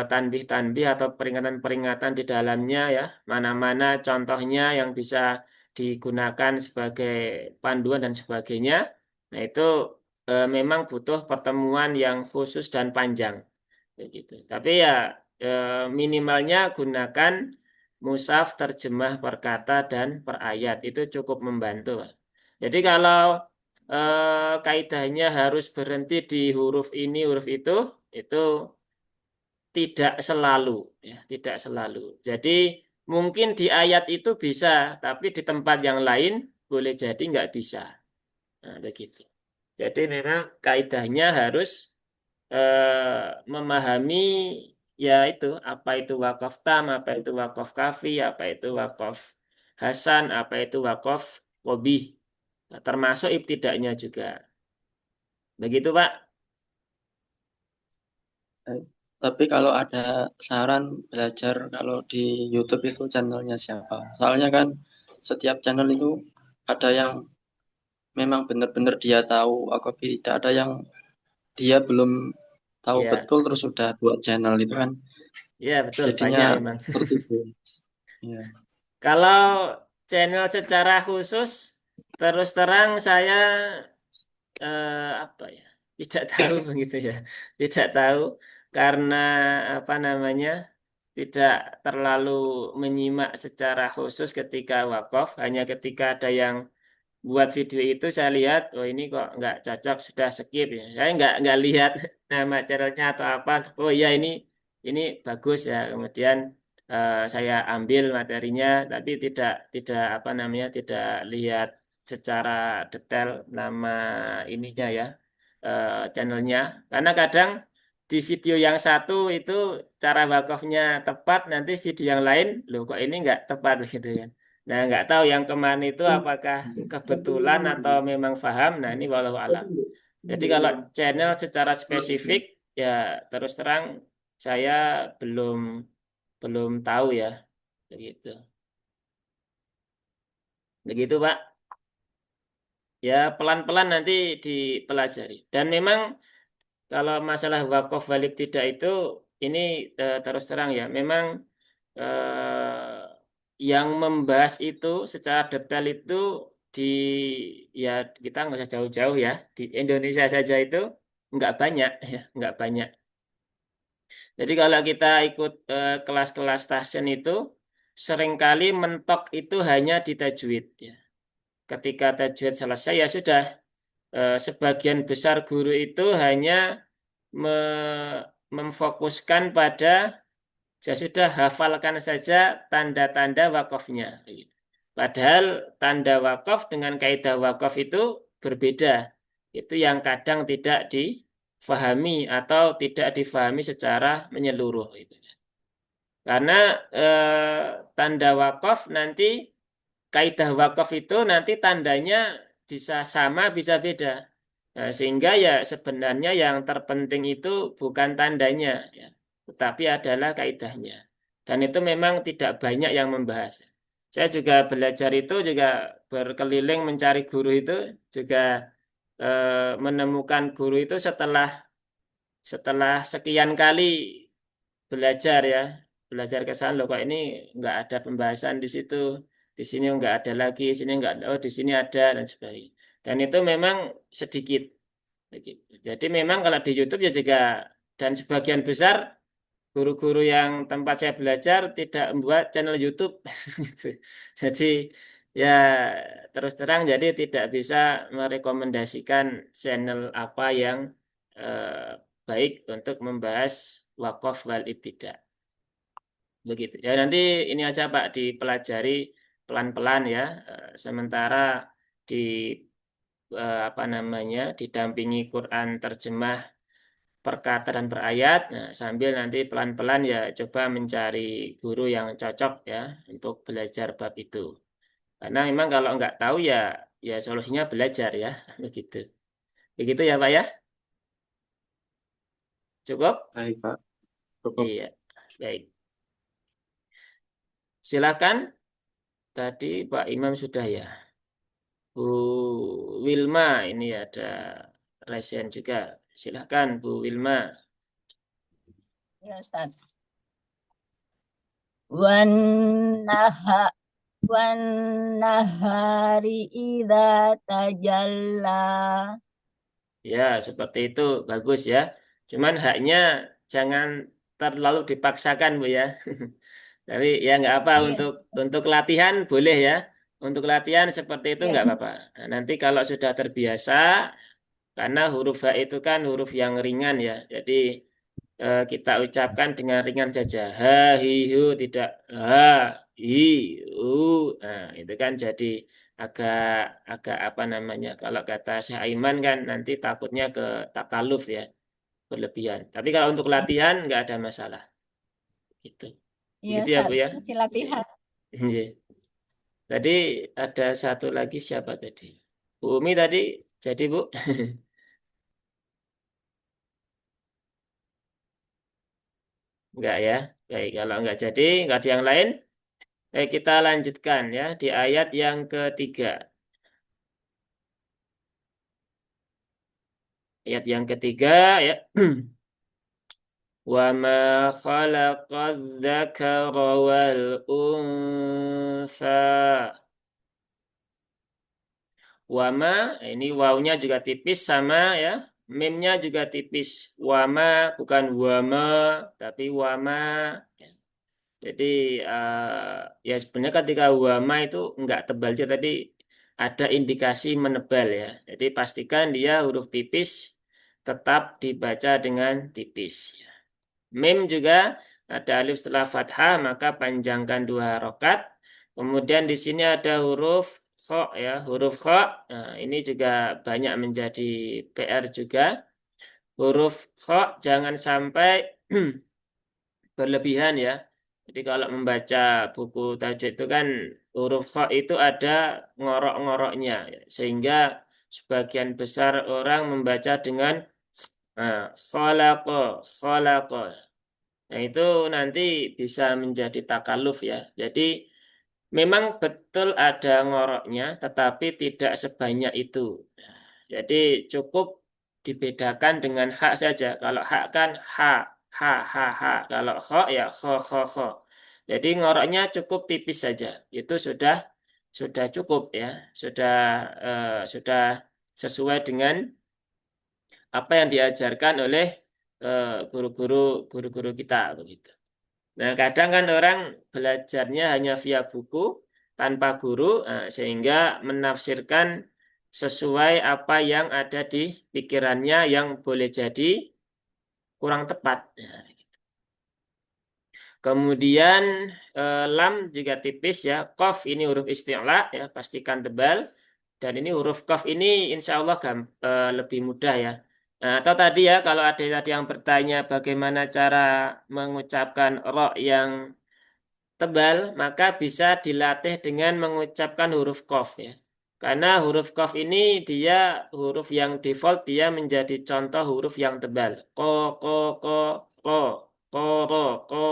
tanbih-tanbih atau peringatan-peringatan di dalamnya ya, mana-mana contohnya yang bisa digunakan sebagai panduan dan sebagainya. Nah, itu memang butuh pertemuan yang khusus dan panjang begitu. Tapi ya minimalnya gunakan mushaf terjemah per kata dan per ayat itu cukup membantu. Jadi kalau kaidahnya harus berhenti di huruf ini huruf itu tidak selalu ya, tidak selalu. Jadi mungkin di ayat itu bisa, tapi di tempat yang lain boleh jadi nggak bisa. Nah, begitu. Jadi memang kaidahnya harus memahami ya itu apa itu wakaf tam, apa itu wakaf kafi, apa itu wakaf hasan, apa itu wakaf qobih. Nah, termasuk ibtidaknya juga. Begitu, Pak. Eh, Tapi kalau ada saran belajar kalau di YouTube itu channelnya siapa? Soalnya kan setiap channel itu ada yang memang benar-benar dia tahu wakaf, tidak ada yang dia belum tahu Ya, betul terus sudah buat channel itu kan ya betul, jadinya banyak memang. tertipu. Ya. Kalau channel secara khusus, terus terang saya apa ya, tidak tahu begitu ya, tidak tahu karena apa namanya, tidak terlalu menyimak secara khusus ketika wakaf, hanya ketika ada yang buat video itu saya lihat, oh ini kok nggak cocok, sudah skip ya. Saya nggak lihat nama channelnya atau apa. Oh iya ini bagus ya. Kemudian saya ambil materinya, tapi tidak apa namanya, tidak lihat secara detail nama ininya ya, channelnya. Karena kadang di video yang satu itu cara wakafnya tepat, nanti video yang lain, loh kok ini nggak tepat gitu kan. Nah, nggak tahu yang kemana itu apakah kebetulan atau memang paham. Nah, ini walau alam. Jadi kalau channel secara spesifik, ya terus terang saya belum belum tahu ya, begitu. Begitu, Pak. Ya pelan-pelan nanti dipelajari. Dan memang kalau masalah wakaf walib tidak itu, ini terus terang ya, memang yang membahas itu secara detail itu di, ya kita nggak usah jauh-jauh ya, di Indonesia saja itu nggak banyak ya, nggak banyak. Jadi kalau kita ikut kelas-kelas tahsin itu seringkali mentok itu hanya di tajwid ya. Ketika tajwid selesai ya sudah, sebagian besar guru itu hanya memfokuskan pada, saya sudah hafalkan saja tanda-tanda wakafnya. Padahal tanda wakaf dengan kaidah wakaf itu berbeda. Itu yang kadang tidak difahami atau tidak difahami secara menyeluruh. Karena tanda wakaf nanti, kaidah wakaf itu nanti tandanya bisa sama, bisa beda. Nah, sehingga ya sebenarnya yang terpenting itu bukan tandanya, ya, tetapi adalah kaidahnya. Dan itu memang tidak banyak yang membahas. Saya juga belajar itu juga berkeliling mencari guru itu juga menemukan guru itu setelah setelah sekian kali belajar ya, belajar ke sana loh kok ini nggak ada pembahasan di situ, di sini nggak ada lagi, sini nggak, oh di sini ada dan sebagainya. Dan itu memang sedikit. Begitu. Jadi memang kalau di YouTube ya juga, dan sebagian besar guru-guru yang tempat saya belajar tidak membuat channel YouTube. Gitu. Jadi ya terus terang jadi tidak bisa merekomendasikan channel apa yang baik untuk membahas wakaf wal ibtida. Begitu. Ya nanti ini aja Pak dipelajari pelan-pelan ya. Sementara di apa namanya, didampingi Quran terjemah per kata dan per ayat. Nah, sambil nanti pelan-pelan ya coba mencari guru yang cocok ya untuk belajar bab itu. Karena memang kalau nggak tahu ya, ya solusinya belajar ya, begitu. Begitu ya Pak ya? Cukup? Baik, Pak. Cukup. Iya. Baik. Silakan. Tadi Pak Imam sudah ya. Bu Wilma ini ada resen juga. Silakan Bu Wilma. Ya, Ustaz. Wan naha wan nahari idza tajalla. Ya, seperti itu bagus ya. Cuman haknya jangan terlalu dipaksakan Bu ya. Tapi ya nggak apa, Iya, untuk latihan boleh ya. Untuk latihan seperti itu iya, nggak apa-apa. Nah, nanti kalau sudah terbiasa, karena huruf H itu kan huruf yang ringan ya. Jadi kita ucapkan dengan ringan saja. Ha, hi, hu, tidak ha, hi, hu. Nah, itu kan jadi agak agak apa namanya? Kalau kata Syekh Aiman kan nanti takutnya ke takaluf ya, berlebihan. Tapi kalau untuk iya, latihan nggak ada masalah. Gitu. iya, Begitu ya Ustaz. Bu ya. Masih Iya. latihan. Iya. Tadi ada satu lagi siapa tadi? Bu Umi tadi jadi Bu? Enggak ya. Baik, kalau enggak jadi, enggak ada yang lain. Kita lanjutkan ya di ayat yang ketiga. Ayat yang ketiga ya. Wa ma khalaqadz dzakara wal untha. Wama, ini wawunya juga tipis sama ya. Mimnya juga tipis. Wama bukan wama, tapi wama. Jadi ya sebenarnya ketika wama itu enggak tebal juga, tapi ada indikasi menebal ya. Jadi pastikan dia huruf tipis tetap dibaca dengan tipis. Mim juga ada alif setelah fathah, maka panjangkan 2 harokat. Kemudian di sini ada huruf kho ya, huruf kho. Nah, ini juga banyak menjadi PR juga. Huruf kho jangan sampai berlebihan ya. Jadi kalau membaca buku tajwid itu kan huruf kho itu ada ngorok-ngoroknya, ya. Sehingga sebagian besar orang membaca dengan khalaqa, khalaqa. Nah, itu nanti bisa menjadi takaluf ya. Jadi memang betul ada ngoroknya, tetapi tidak sebanyak itu. Jadi cukup dibedakan dengan hak saja. Kalau hak kan ha, ha, ha, ha. Kalau kho ya kho, kho, kho. Jadi ngoroknya cukup tipis saja. Itu sudah cukup ya. Sudah sesuai dengan apa yang diajarkan oleh guru-guru kita begitu. Nah, kadang kan orang belajarnya hanya via buku tanpa guru, sehingga menafsirkan sesuai apa yang ada di pikirannya yang boleh jadi kurang tepat. Nah, kemudian lam juga tipis ya. Qaf ini huruf isti'la ya, pastikan tebal. Dan ini huruf qaf ini insya Allah lebih mudah ya. Nah, atau tadi ya kalau ada tadi yang bertanya bagaimana cara mengucapkan ro yang tebal, maka bisa dilatih dengan mengucapkan huruf qaf ya. Karena huruf qaf ini dia huruf yang default, dia menjadi contoh huruf yang tebal. Ko, ro,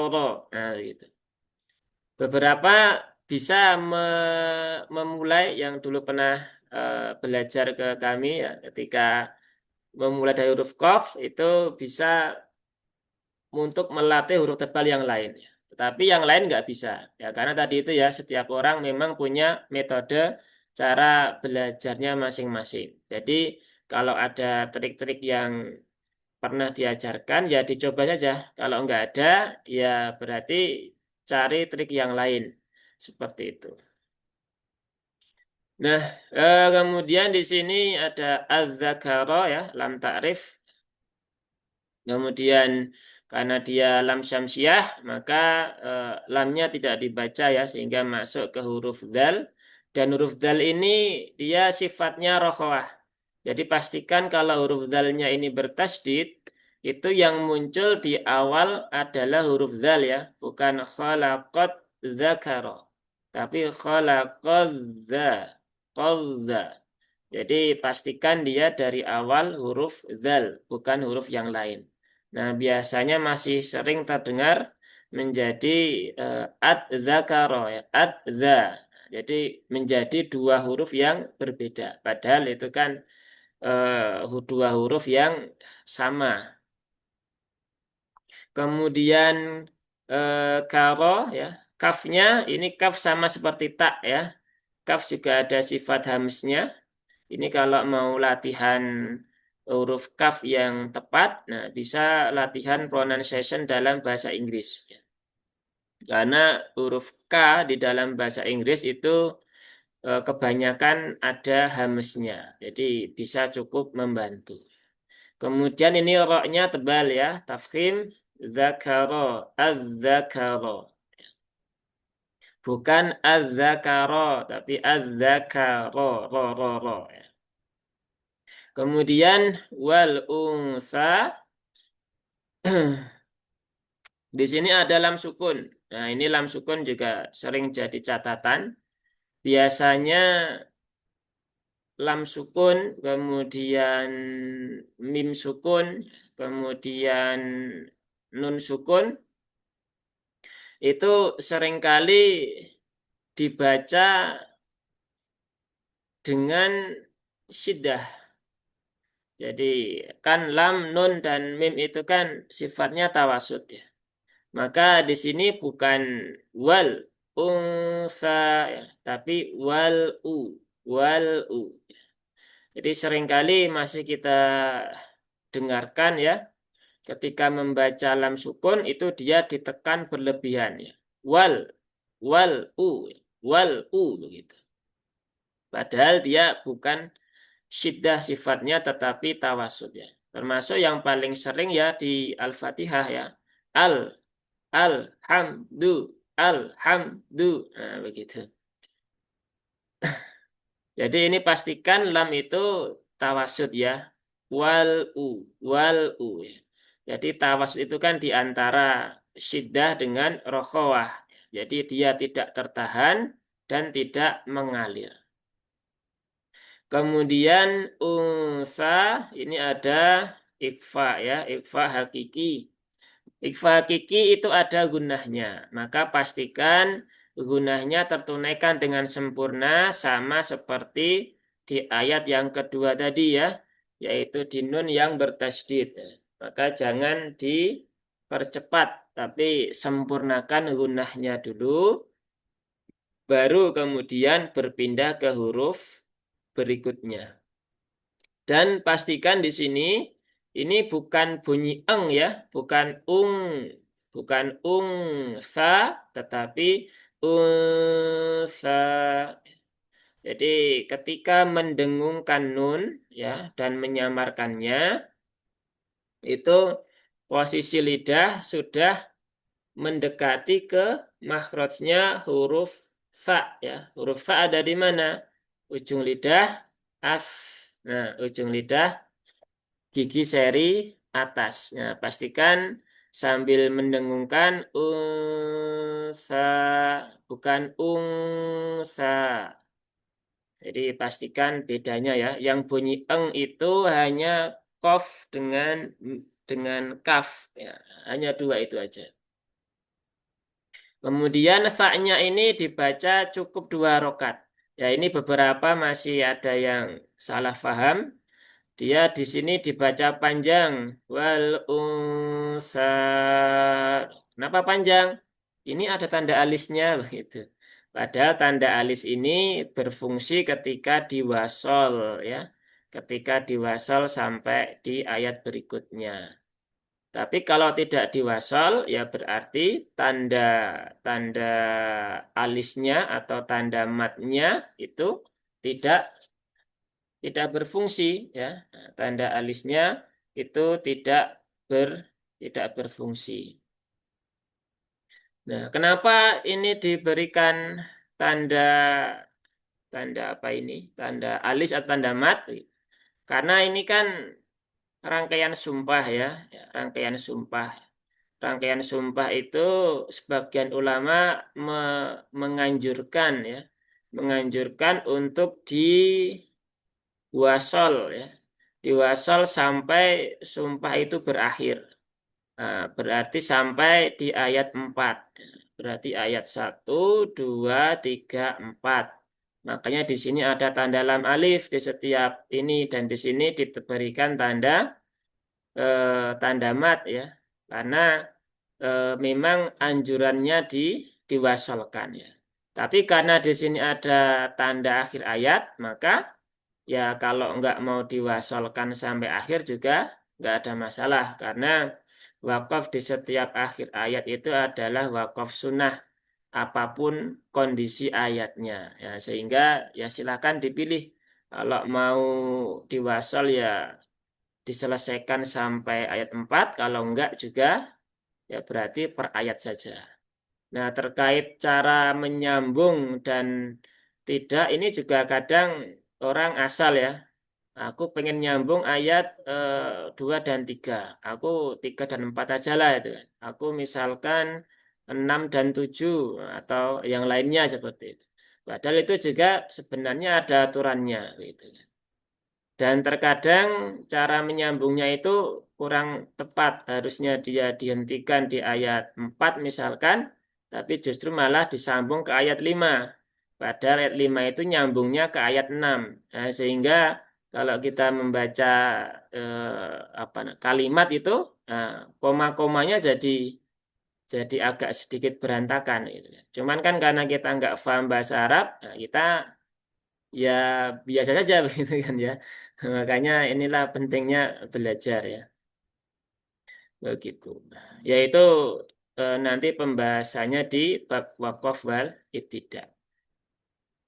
ro. Nah, gitu. Beberapa bisa memulai yang dulu pernah belajar ke kami ya, ketika memulai dari huruf qaf itu bisa untuk melatih huruf tebal yang lain ya. Tetapi yang lain nggak bisa ya, karena tadi itu ya setiap orang memang punya metode cara belajarnya masing-masing. Jadi kalau ada trik-trik yang pernah diajarkan ya dicoba saja. Kalau nggak ada ya berarti cari trik yang lain seperti itu. Nah, kemudian di sini ada az-zakara ya, lam ta'rif. Kemudian karena dia lam syamsiah, maka lamnya tidak dibaca ya, sehingga masuk ke huruf dal. Dan huruf dal ini dia sifatnya rokhawah. Jadi pastikan kalau huruf dalnya ini bertasdid, itu yang muncul di awal adalah huruf dal ya, bukan khalaqat dzakara. Tapi khalaqadza, qadza. Jadi pastikan dia dari awal huruf dzal, bukan huruf yang lain. Nah, biasanya masih sering terdengar menjadi ad-dzakara ya, ad-dza. Jadi menjadi 2 huruf yang berbeda. Padahal itu kan 2 huruf yang sama. Kemudian karo ya, kafnya ini kaf sama seperti tak ya. Kaf juga ada sifat hamznya. Ini kalau mau latihan huruf kaf yang tepat, nah bisa latihan pronunciation dalam bahasa Inggris. Karena huruf K di dalam bahasa Inggris itu kebanyakan ada hamznya. Jadi bisa cukup membantu. Kemudian ini roknya tebal ya, tafkhim, zakaro, az-zakaro. Bukan az-zakaro, tapi az-zakaro, ro. Ya. Kemudian wal unsa, di sini ada lam sukun. Nah, ini lam sukun juga sering jadi catatan. Biasanya lam sukun, kemudian mim sukun, kemudian nun sukun, itu seringkali dibaca dengan syiddah. Jadi kan lam, nun, dan mim itu kan sifatnya tawasud ya. Maka di sini bukan wal unsa ya, tapi wal u. Jadi seringkali masih kita dengarkan ya, ketika membaca lam sukun itu dia ditekan berlebihan ya. Wal, wal u, wal u begitu. Padahal dia bukan syiddah sifatnya tetapi tawasud ya. Termasuk yang paling sering ya di Al-Fatihah ya. Al, alhamdu, alhamdu. Nah, begitu. Jadi ini pastikan lam itu tawasud ya. Wal u, wal u ya. Jadi tawasud itu kan di antara syiddah dengan rokhawah. Jadi dia tidak tertahan dan tidak mengalir. Kemudian unsa ini ada ikfa ya, ikfa hakiki. Ikfa hakiki itu ada gunahnya. Maka pastikan gunahnya tertunaikan dengan sempurna sama seperti di ayat yang kedua tadi ya, yaitu di nun yang bertasydid. Maka jangan dipercepat, tapi sempurnakan gunahnya dulu, baru kemudian berpindah ke huruf berikutnya. Dan pastikan di sini ini bukan bunyi eng ya, bukan sa, tetapi unsa. Jadi ketika mendengungkan nun ya dan menyamarkannya itu posisi lidah sudah mendekati ke makhrajnya huruf sa ya. Huruf sa ada di mana? Ujung lidah af. Nah, ujung lidah gigi seri atas. Nah, pastikan sambil mendengungkan unsa, bukan ungsa. Jadi pastikan bedanya ya. Yang bunyi eng itu hanya kof dengan kaf. Ya, hanya dua itu aja. Kemudian fa-nya ini dibaca cukup 2 rokat. Ya ini beberapa masih ada yang salah paham. Dia di sini dibaca panjang. Wal unsa. Kenapa panjang? Ini ada tanda alisnya begitu. Padahal tanda alis ini berfungsi ketika diwasol ya. Ketika diwasol sampai di ayat berikutnya. Tapi kalau tidak diwasol ya berarti tanda tanda alisnya atau tanda matnya itu tidak tidak berfungsi ya. Nah, tanda alisnya itu tidak berfungsi. Nah, kenapa ini diberikan tanda tanda apa ini? Tanda alis atau tanda mat? Karena ini kan rangkaian sumpah ya, ya rangkaian sumpah. Rangkaian sumpah itu sebagian ulama menganjurkan ya, menganjurkan untuk diwasol ya. Diwasol sampai sumpah itu berakhir. Nah, berarti sampai di ayat 4. Berarti ayat 1, 2, 3, 4. Makanya di sini ada tanda lam alif di setiap ini dan di sini diberikan tanda mat ya. Karena memang anjurannya diwasolkan ya. Tapi karena di sini ada tanda akhir ayat, maka ya kalau nggak mau diwasolkan sampai akhir juga nggak ada masalah. Karena wakaf di setiap akhir ayat itu adalah wakaf sunnah apapun kondisi ayatnya. Ya, sehingga ya silakan dipilih. Kalau mau diwasol ya diselesaikan sampai ayat 4, kalau enggak juga ya berarti per ayat saja. Nah, terkait cara menyambung dan tidak, ini juga kadang orang asal ya. Aku pengen nyambung ayat 2 dan 3. Aku 3 dan 4 aja lah itu kan. Aku misalkan 6 dan 7 atau yang lainnya seperti itu. Padahal itu juga sebenarnya ada aturannya gitu kan. Dan terkadang cara menyambungnya itu kurang tepat. Harusnya dia dihentikan di ayat 4 misalkan, tapi justru malah disambung ke ayat 5. Padahal ayat 5 itu nyambungnya ke ayat 6. Nah, sehingga kalau kita membaca kalimat itu, koma-komanya jadi agak sedikit berantakan gitu ya. Cuman kan karena kita nggak paham bahasa Arab, nah kita ya biasa saja begitu kan ya. Makanya inilah pentingnya belajar ya. Begitu. Yaitu nanti pembahasannya di bab wakaf wal ibtida.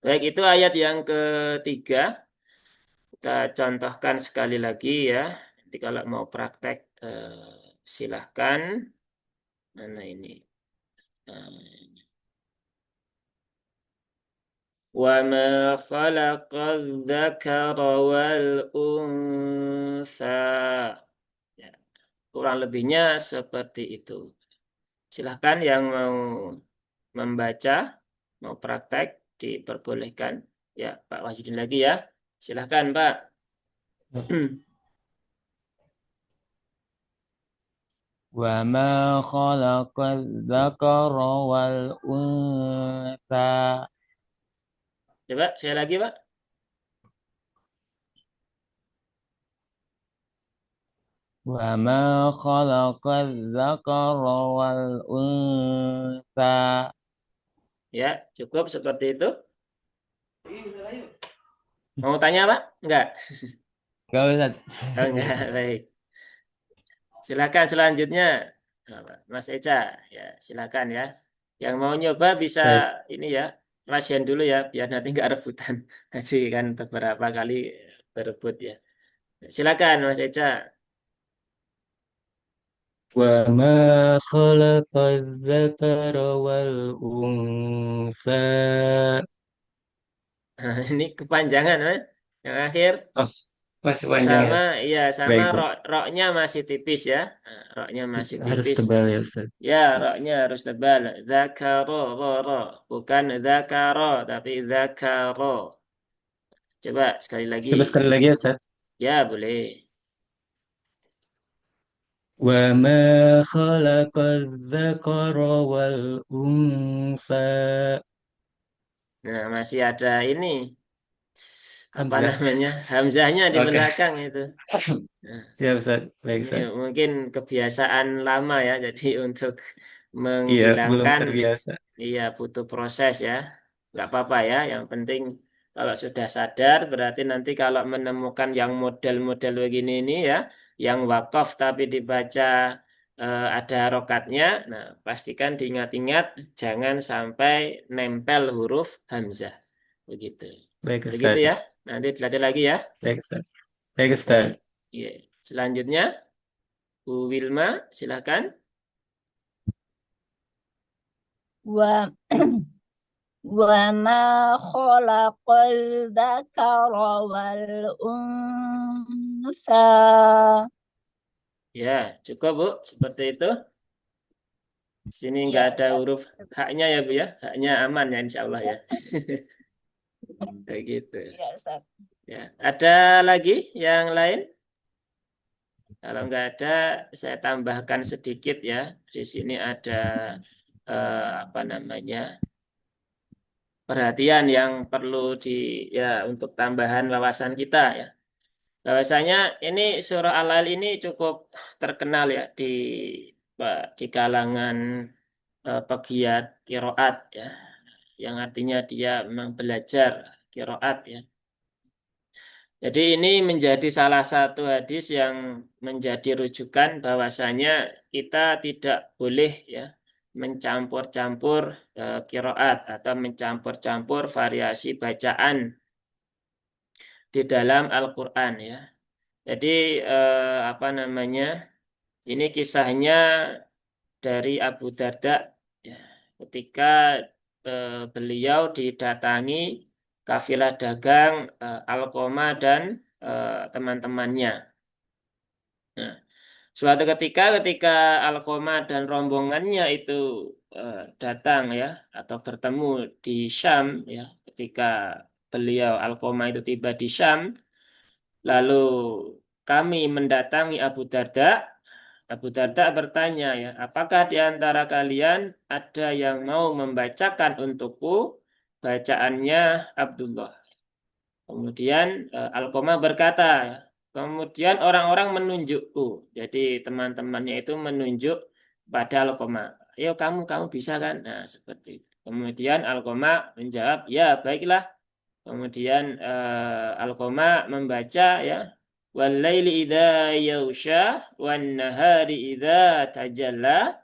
Baik, itu ayat yang ketiga. Kita contohkan sekali lagi ya. Nanti kalau mau praktek silahkan. Mana ini? وَمَا خَلَقَ الذَّكَرَ وَالْأُنثَى. Ya, kurang lebihnya seperti itu. Silahkan yang mau membaca, mau praktek, diperbolehkan. Ya, Pak Wahyudin lagi ya. Silahkan, Pak. وما خلق الذكر والأنثى. Coba, saya lagi, Pak. وما خلق الذكر والأنثى. Ya, cukup seperti itu. Mau tanya, Pak? Enggak? Gak usah. Oh, enggak, baik. Silakan selanjutnya. Nah, Pak, Mas Eca, ya silakan ya. Yang mau nyoba bisa Baik. ini ya, lasihan dulu ya, biar nanti enggak rebutan. Tadi kan beberapa kali berebut ya. Silakan Mas Eca. وما خلق الذكر والأنثى. Nah, ini kepanjangan, Mas. Yang akhir Oh, masih panjang ya. sama iya sama Baik, Ustaz. roknya masih tipis ya. Nah, roknya masih Harus tipis. tebal ya, Ustaz. Ya, roknya harus tebal. Zakaro, ro. Bukan zakaro, tapi zakaro. Coba sekali lagi. Coba sekali lagi ya, Ustaz. Ya, boleh. وما خلق الذكر والأنثى. Nah, masih ada ini. Apa Hamzah. namanya? Hamzahnya di Oke. belakang itu. Nah, Siap, Ustaz. Baik, ini Ustaz. mungkin kebiasaan lama ya. Jadi untuk Iya, belum menghilangkan, terbiasa. iya butuh proses ya. Nggak apa-apa ya. Yang penting kalau sudah sadar, berarti nanti kalau menemukan yang model-model begini ini ya, yang wakaf tapi dibaca ada harokatnya, nah pastikan diingat-ingat jangan sampai nempel huruf hamzah. Begitu. Baik, Begitu Ustaz. ya. Nanti dilatih lagi ya. Baik, Ustaz. Baik, Ustaz. Baik. Iya. Selanjutnya, Bu Wilma, silakan. Wa وما خلق الذكر والأنثى. Ya, cukup Bu. Seperti itu. Sini nggak Ya, ada huruf haknya ya Bu ya. Haknya aman ya insya Allah ya. Begitu. Ya, Ustaz. Ya. Ada lagi yang lain? Kalau nggak ada, saya tambahkan sedikit ya. Di sini ada apa namanya perhatian yang perlu ya untuk tambahan wawasan kita ya. Bahwasanya ini surah Al-Lail ini cukup terkenal ya di kalangan pegiat kiroat ya, yang artinya dia memang belajar kiroat ya. Jadi ini menjadi salah satu hadis yang menjadi rujukan bahwasanya kita tidak boleh ya mencampur-campur kiroat atau mencampur-campur variasi bacaan di dalam Al-Quran ya. Jadi apa namanya? Ini kisahnya dari Abu Darda ya, ketika beliau didatangi kafilah dagang Alqamah dan teman-temannya. Nah, suatu ketika Alqamah dan rombongannya itu datang ya atau bertemu di Syam ya, ketika beliau Alqamah itu tiba di Syam, lalu kami mendatangi Abu Darda. Abu Darda bertanya ya, apakah di antara kalian ada yang mau membacakan untukku bacaannya Abdullah? Kemudian Alqamah berkata, kemudian orang-orang menunjukku. Jadi teman-temannya itu menunjuk pada Alqamah. Ayo kamu bisa kan? Nah, seperti itu. Kemudian Alqamah menjawab, ya baiklah. Kemudian Alqamah membaca ya, walaili idza yaghsha wan nahari idza tajalla.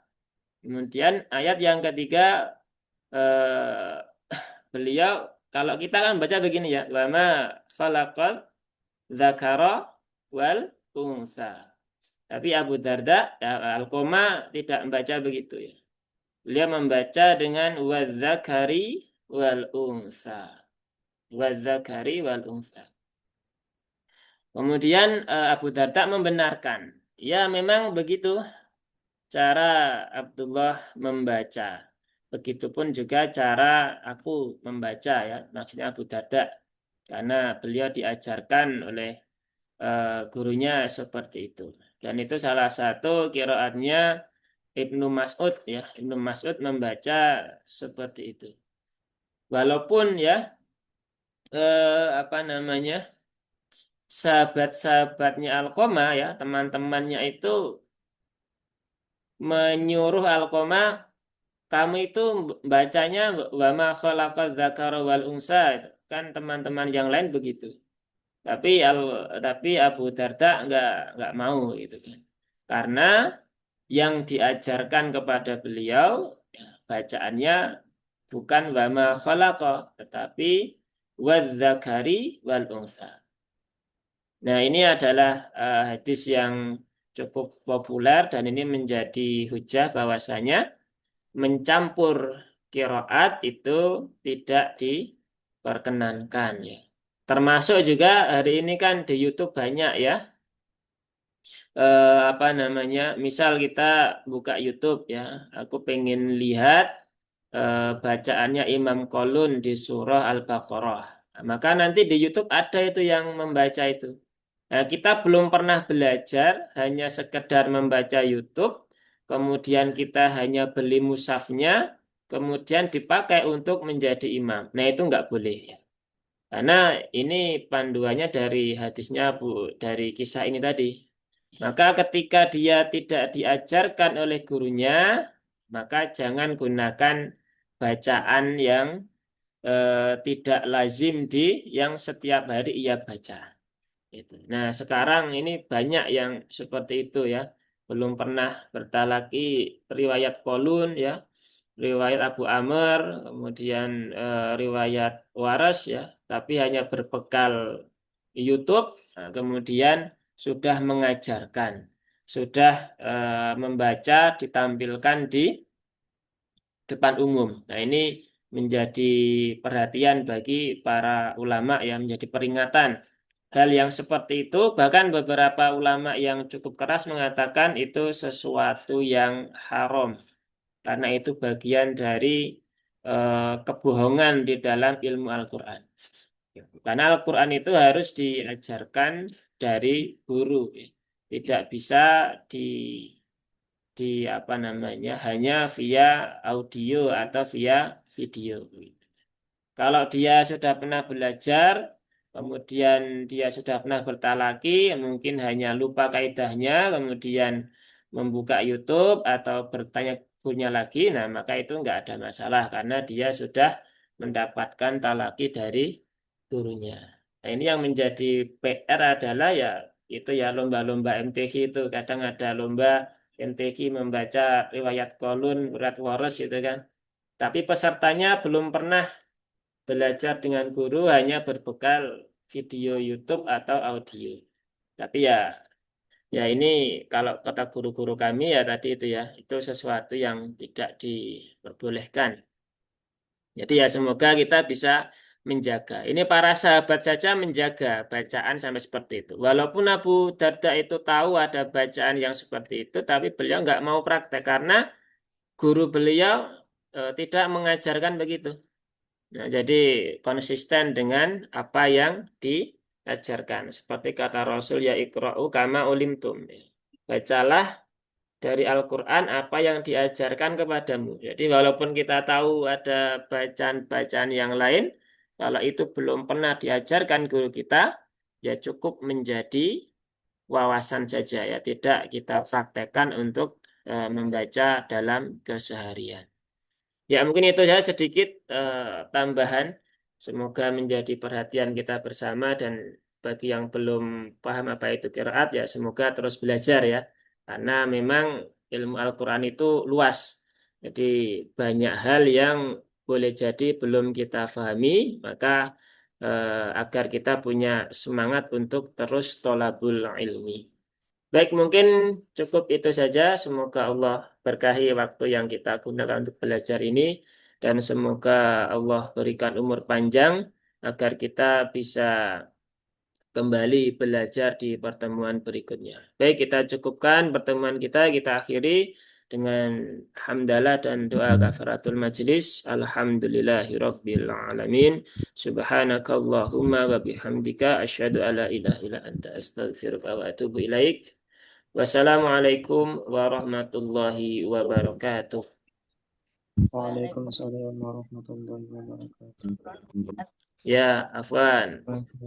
Kemudian ayat yang ketiga eh, beliau, kalau kita kan baca begini ya, wa ma khalaqal dzakara wal unsa. Tapi Abu Darda ya, Alqamah tidak membaca begitu ya. Beliau membaca dengan wadzakari wal unsa. Wadzakari wal unsa. Kemudian Abu Darda membenarkan. Ya memang begitu cara Abdullah membaca. Begitupun juga cara aku membaca ya. Maksudnya Abu Darda. Karena beliau diajarkan oleh gurunya seperti itu. Dan itu salah satu qiraatnya Ibnu Mas'ud ya. Ibnu Mas'ud membaca seperti itu. Walaupun ya apa namanya, sahabat-sahabatnya Alqamah ya, teman-temannya itu menyuruh Alqamah, kamu itu bacanya wa ma khalaqal dzakara wal unsa. Kan teman-teman yang lain begitu. Tapi tapi Abu Darda nggak mau gitu kan. Karena yang diajarkan kepada beliau ya, bacaannya bukan wa ma khalaqa, tetapi wadzakari wal unsa. Nah, ini adalah hadis yang cukup populer dan ini menjadi hujah bahwasanya mencampur qiraat itu tidak diperkenankan ya. Termasuk juga hari ini kan di YouTube banyak ya, apa namanya, misal kita buka YouTube ya, aku pengen lihat bacaannya Imam Qalun di surah Al-Baqarah. Nah, maka nanti di YouTube ada itu yang membaca itu. Nah, kita belum pernah belajar, hanya sekedar membaca YouTube, kemudian kita hanya beli mushafnya, kemudian dipakai untuk menjadi imam. Nah, itu nggak boleh ya. Karena ini panduannya dari hadisnya Bu, dari kisah ini tadi. Maka ketika dia tidak diajarkan oleh gurunya, maka jangan gunakan bacaan yang tidak lazim yang setiap hari ia baca. Itu. Nah, sekarang ini banyak yang seperti itu ya. Belum pernah bertalaki riwayat Qalun ya, riwayat Abu Amr, kemudian riwayat Waras ya, tapi hanya berbekal YouTube, nah, kemudian sudah mengajarkan, sudah membaca ditampilkan di depan umum. Nah, ini menjadi perhatian bagi para ulama yang menjadi peringatan. Hal yang seperti itu, bahkan beberapa ulama yang cukup keras mengatakan itu sesuatu yang haram. Karena itu bagian dari kebohongan di dalam ilmu Al-Quran. Karena Al-Quran itu harus diajarkan dari guru. Tidak bisa di apa namanya, hanya via audio atau via video. Kalau dia sudah pernah belajar, kemudian dia sudah pernah bertalaki, mungkin hanya lupa kaidahnya, kemudian membuka YouTube atau bertanya gurunya lagi, nah maka itu nggak ada masalah karena dia sudah mendapatkan talaki dari gurunya. Nah, ini yang menjadi PR adalah ya itu ya lomba-lomba MTQ itu kadang ada lomba MTQ membaca riwayat Qalun, riwayat Waras gitu kan. Tapi pesertanya belum pernah belajar dengan guru, hanya berbekal video YouTube atau audio. Tapi ya ini kalau kata guru-guru kami ya tadi itu ya, itu sesuatu yang tidak diperbolehkan. Jadi ya semoga kita bisa menjaga. Ini para sahabat saja menjaga bacaan sampai seperti itu. Walaupun Abu Darda itu tahu ada bacaan yang seperti itu, tapi beliau nggak mau praktek karena guru beliau tidak mengajarkan begitu. Nah, jadi konsisten dengan apa yang diajarkan. Seperti kata Rasul, ya ikra'u kama ulimtum. Bacalah dari Al-Quran apa yang diajarkan kepadamu. Jadi walaupun kita tahu ada bacaan-bacaan yang lain, Kalau itu belum pernah diajarkan guru kita, ya cukup menjadi wawasan saja ya, tidak kita praktekkan untuk membaca dalam keseharian. Ya mungkin itu saja sedikit tambahan. Semoga menjadi perhatian kita bersama, dan bagi yang belum paham apa itu qiraat ya semoga terus belajar ya. Karena memang ilmu Al-Quran itu luas. Jadi banyak hal yang boleh jadi belum kita pahami, maka agar kita punya semangat untuk terus tholabul ilmi. Baik, mungkin cukup itu saja. Semoga Allah berkahi waktu yang kita gunakan untuk belajar ini, dan semoga Allah berikan umur panjang agar kita bisa kembali belajar di pertemuan berikutnya. Baik, kita cukupkan pertemuan kita akhiri dengan hamdalah dan doa kafaratul majlis. Alhamdulillahirabbil alamin. Subhanakallahumma wa bihamdika asyhadu alla ilaha illa anta astaghfiruka wa atubu ilaik. Wassalamualaikum warahmatullahi wabarakatuh. Waalaikumsalam warahmatullahi wabarakatuh. Ya, Afwan.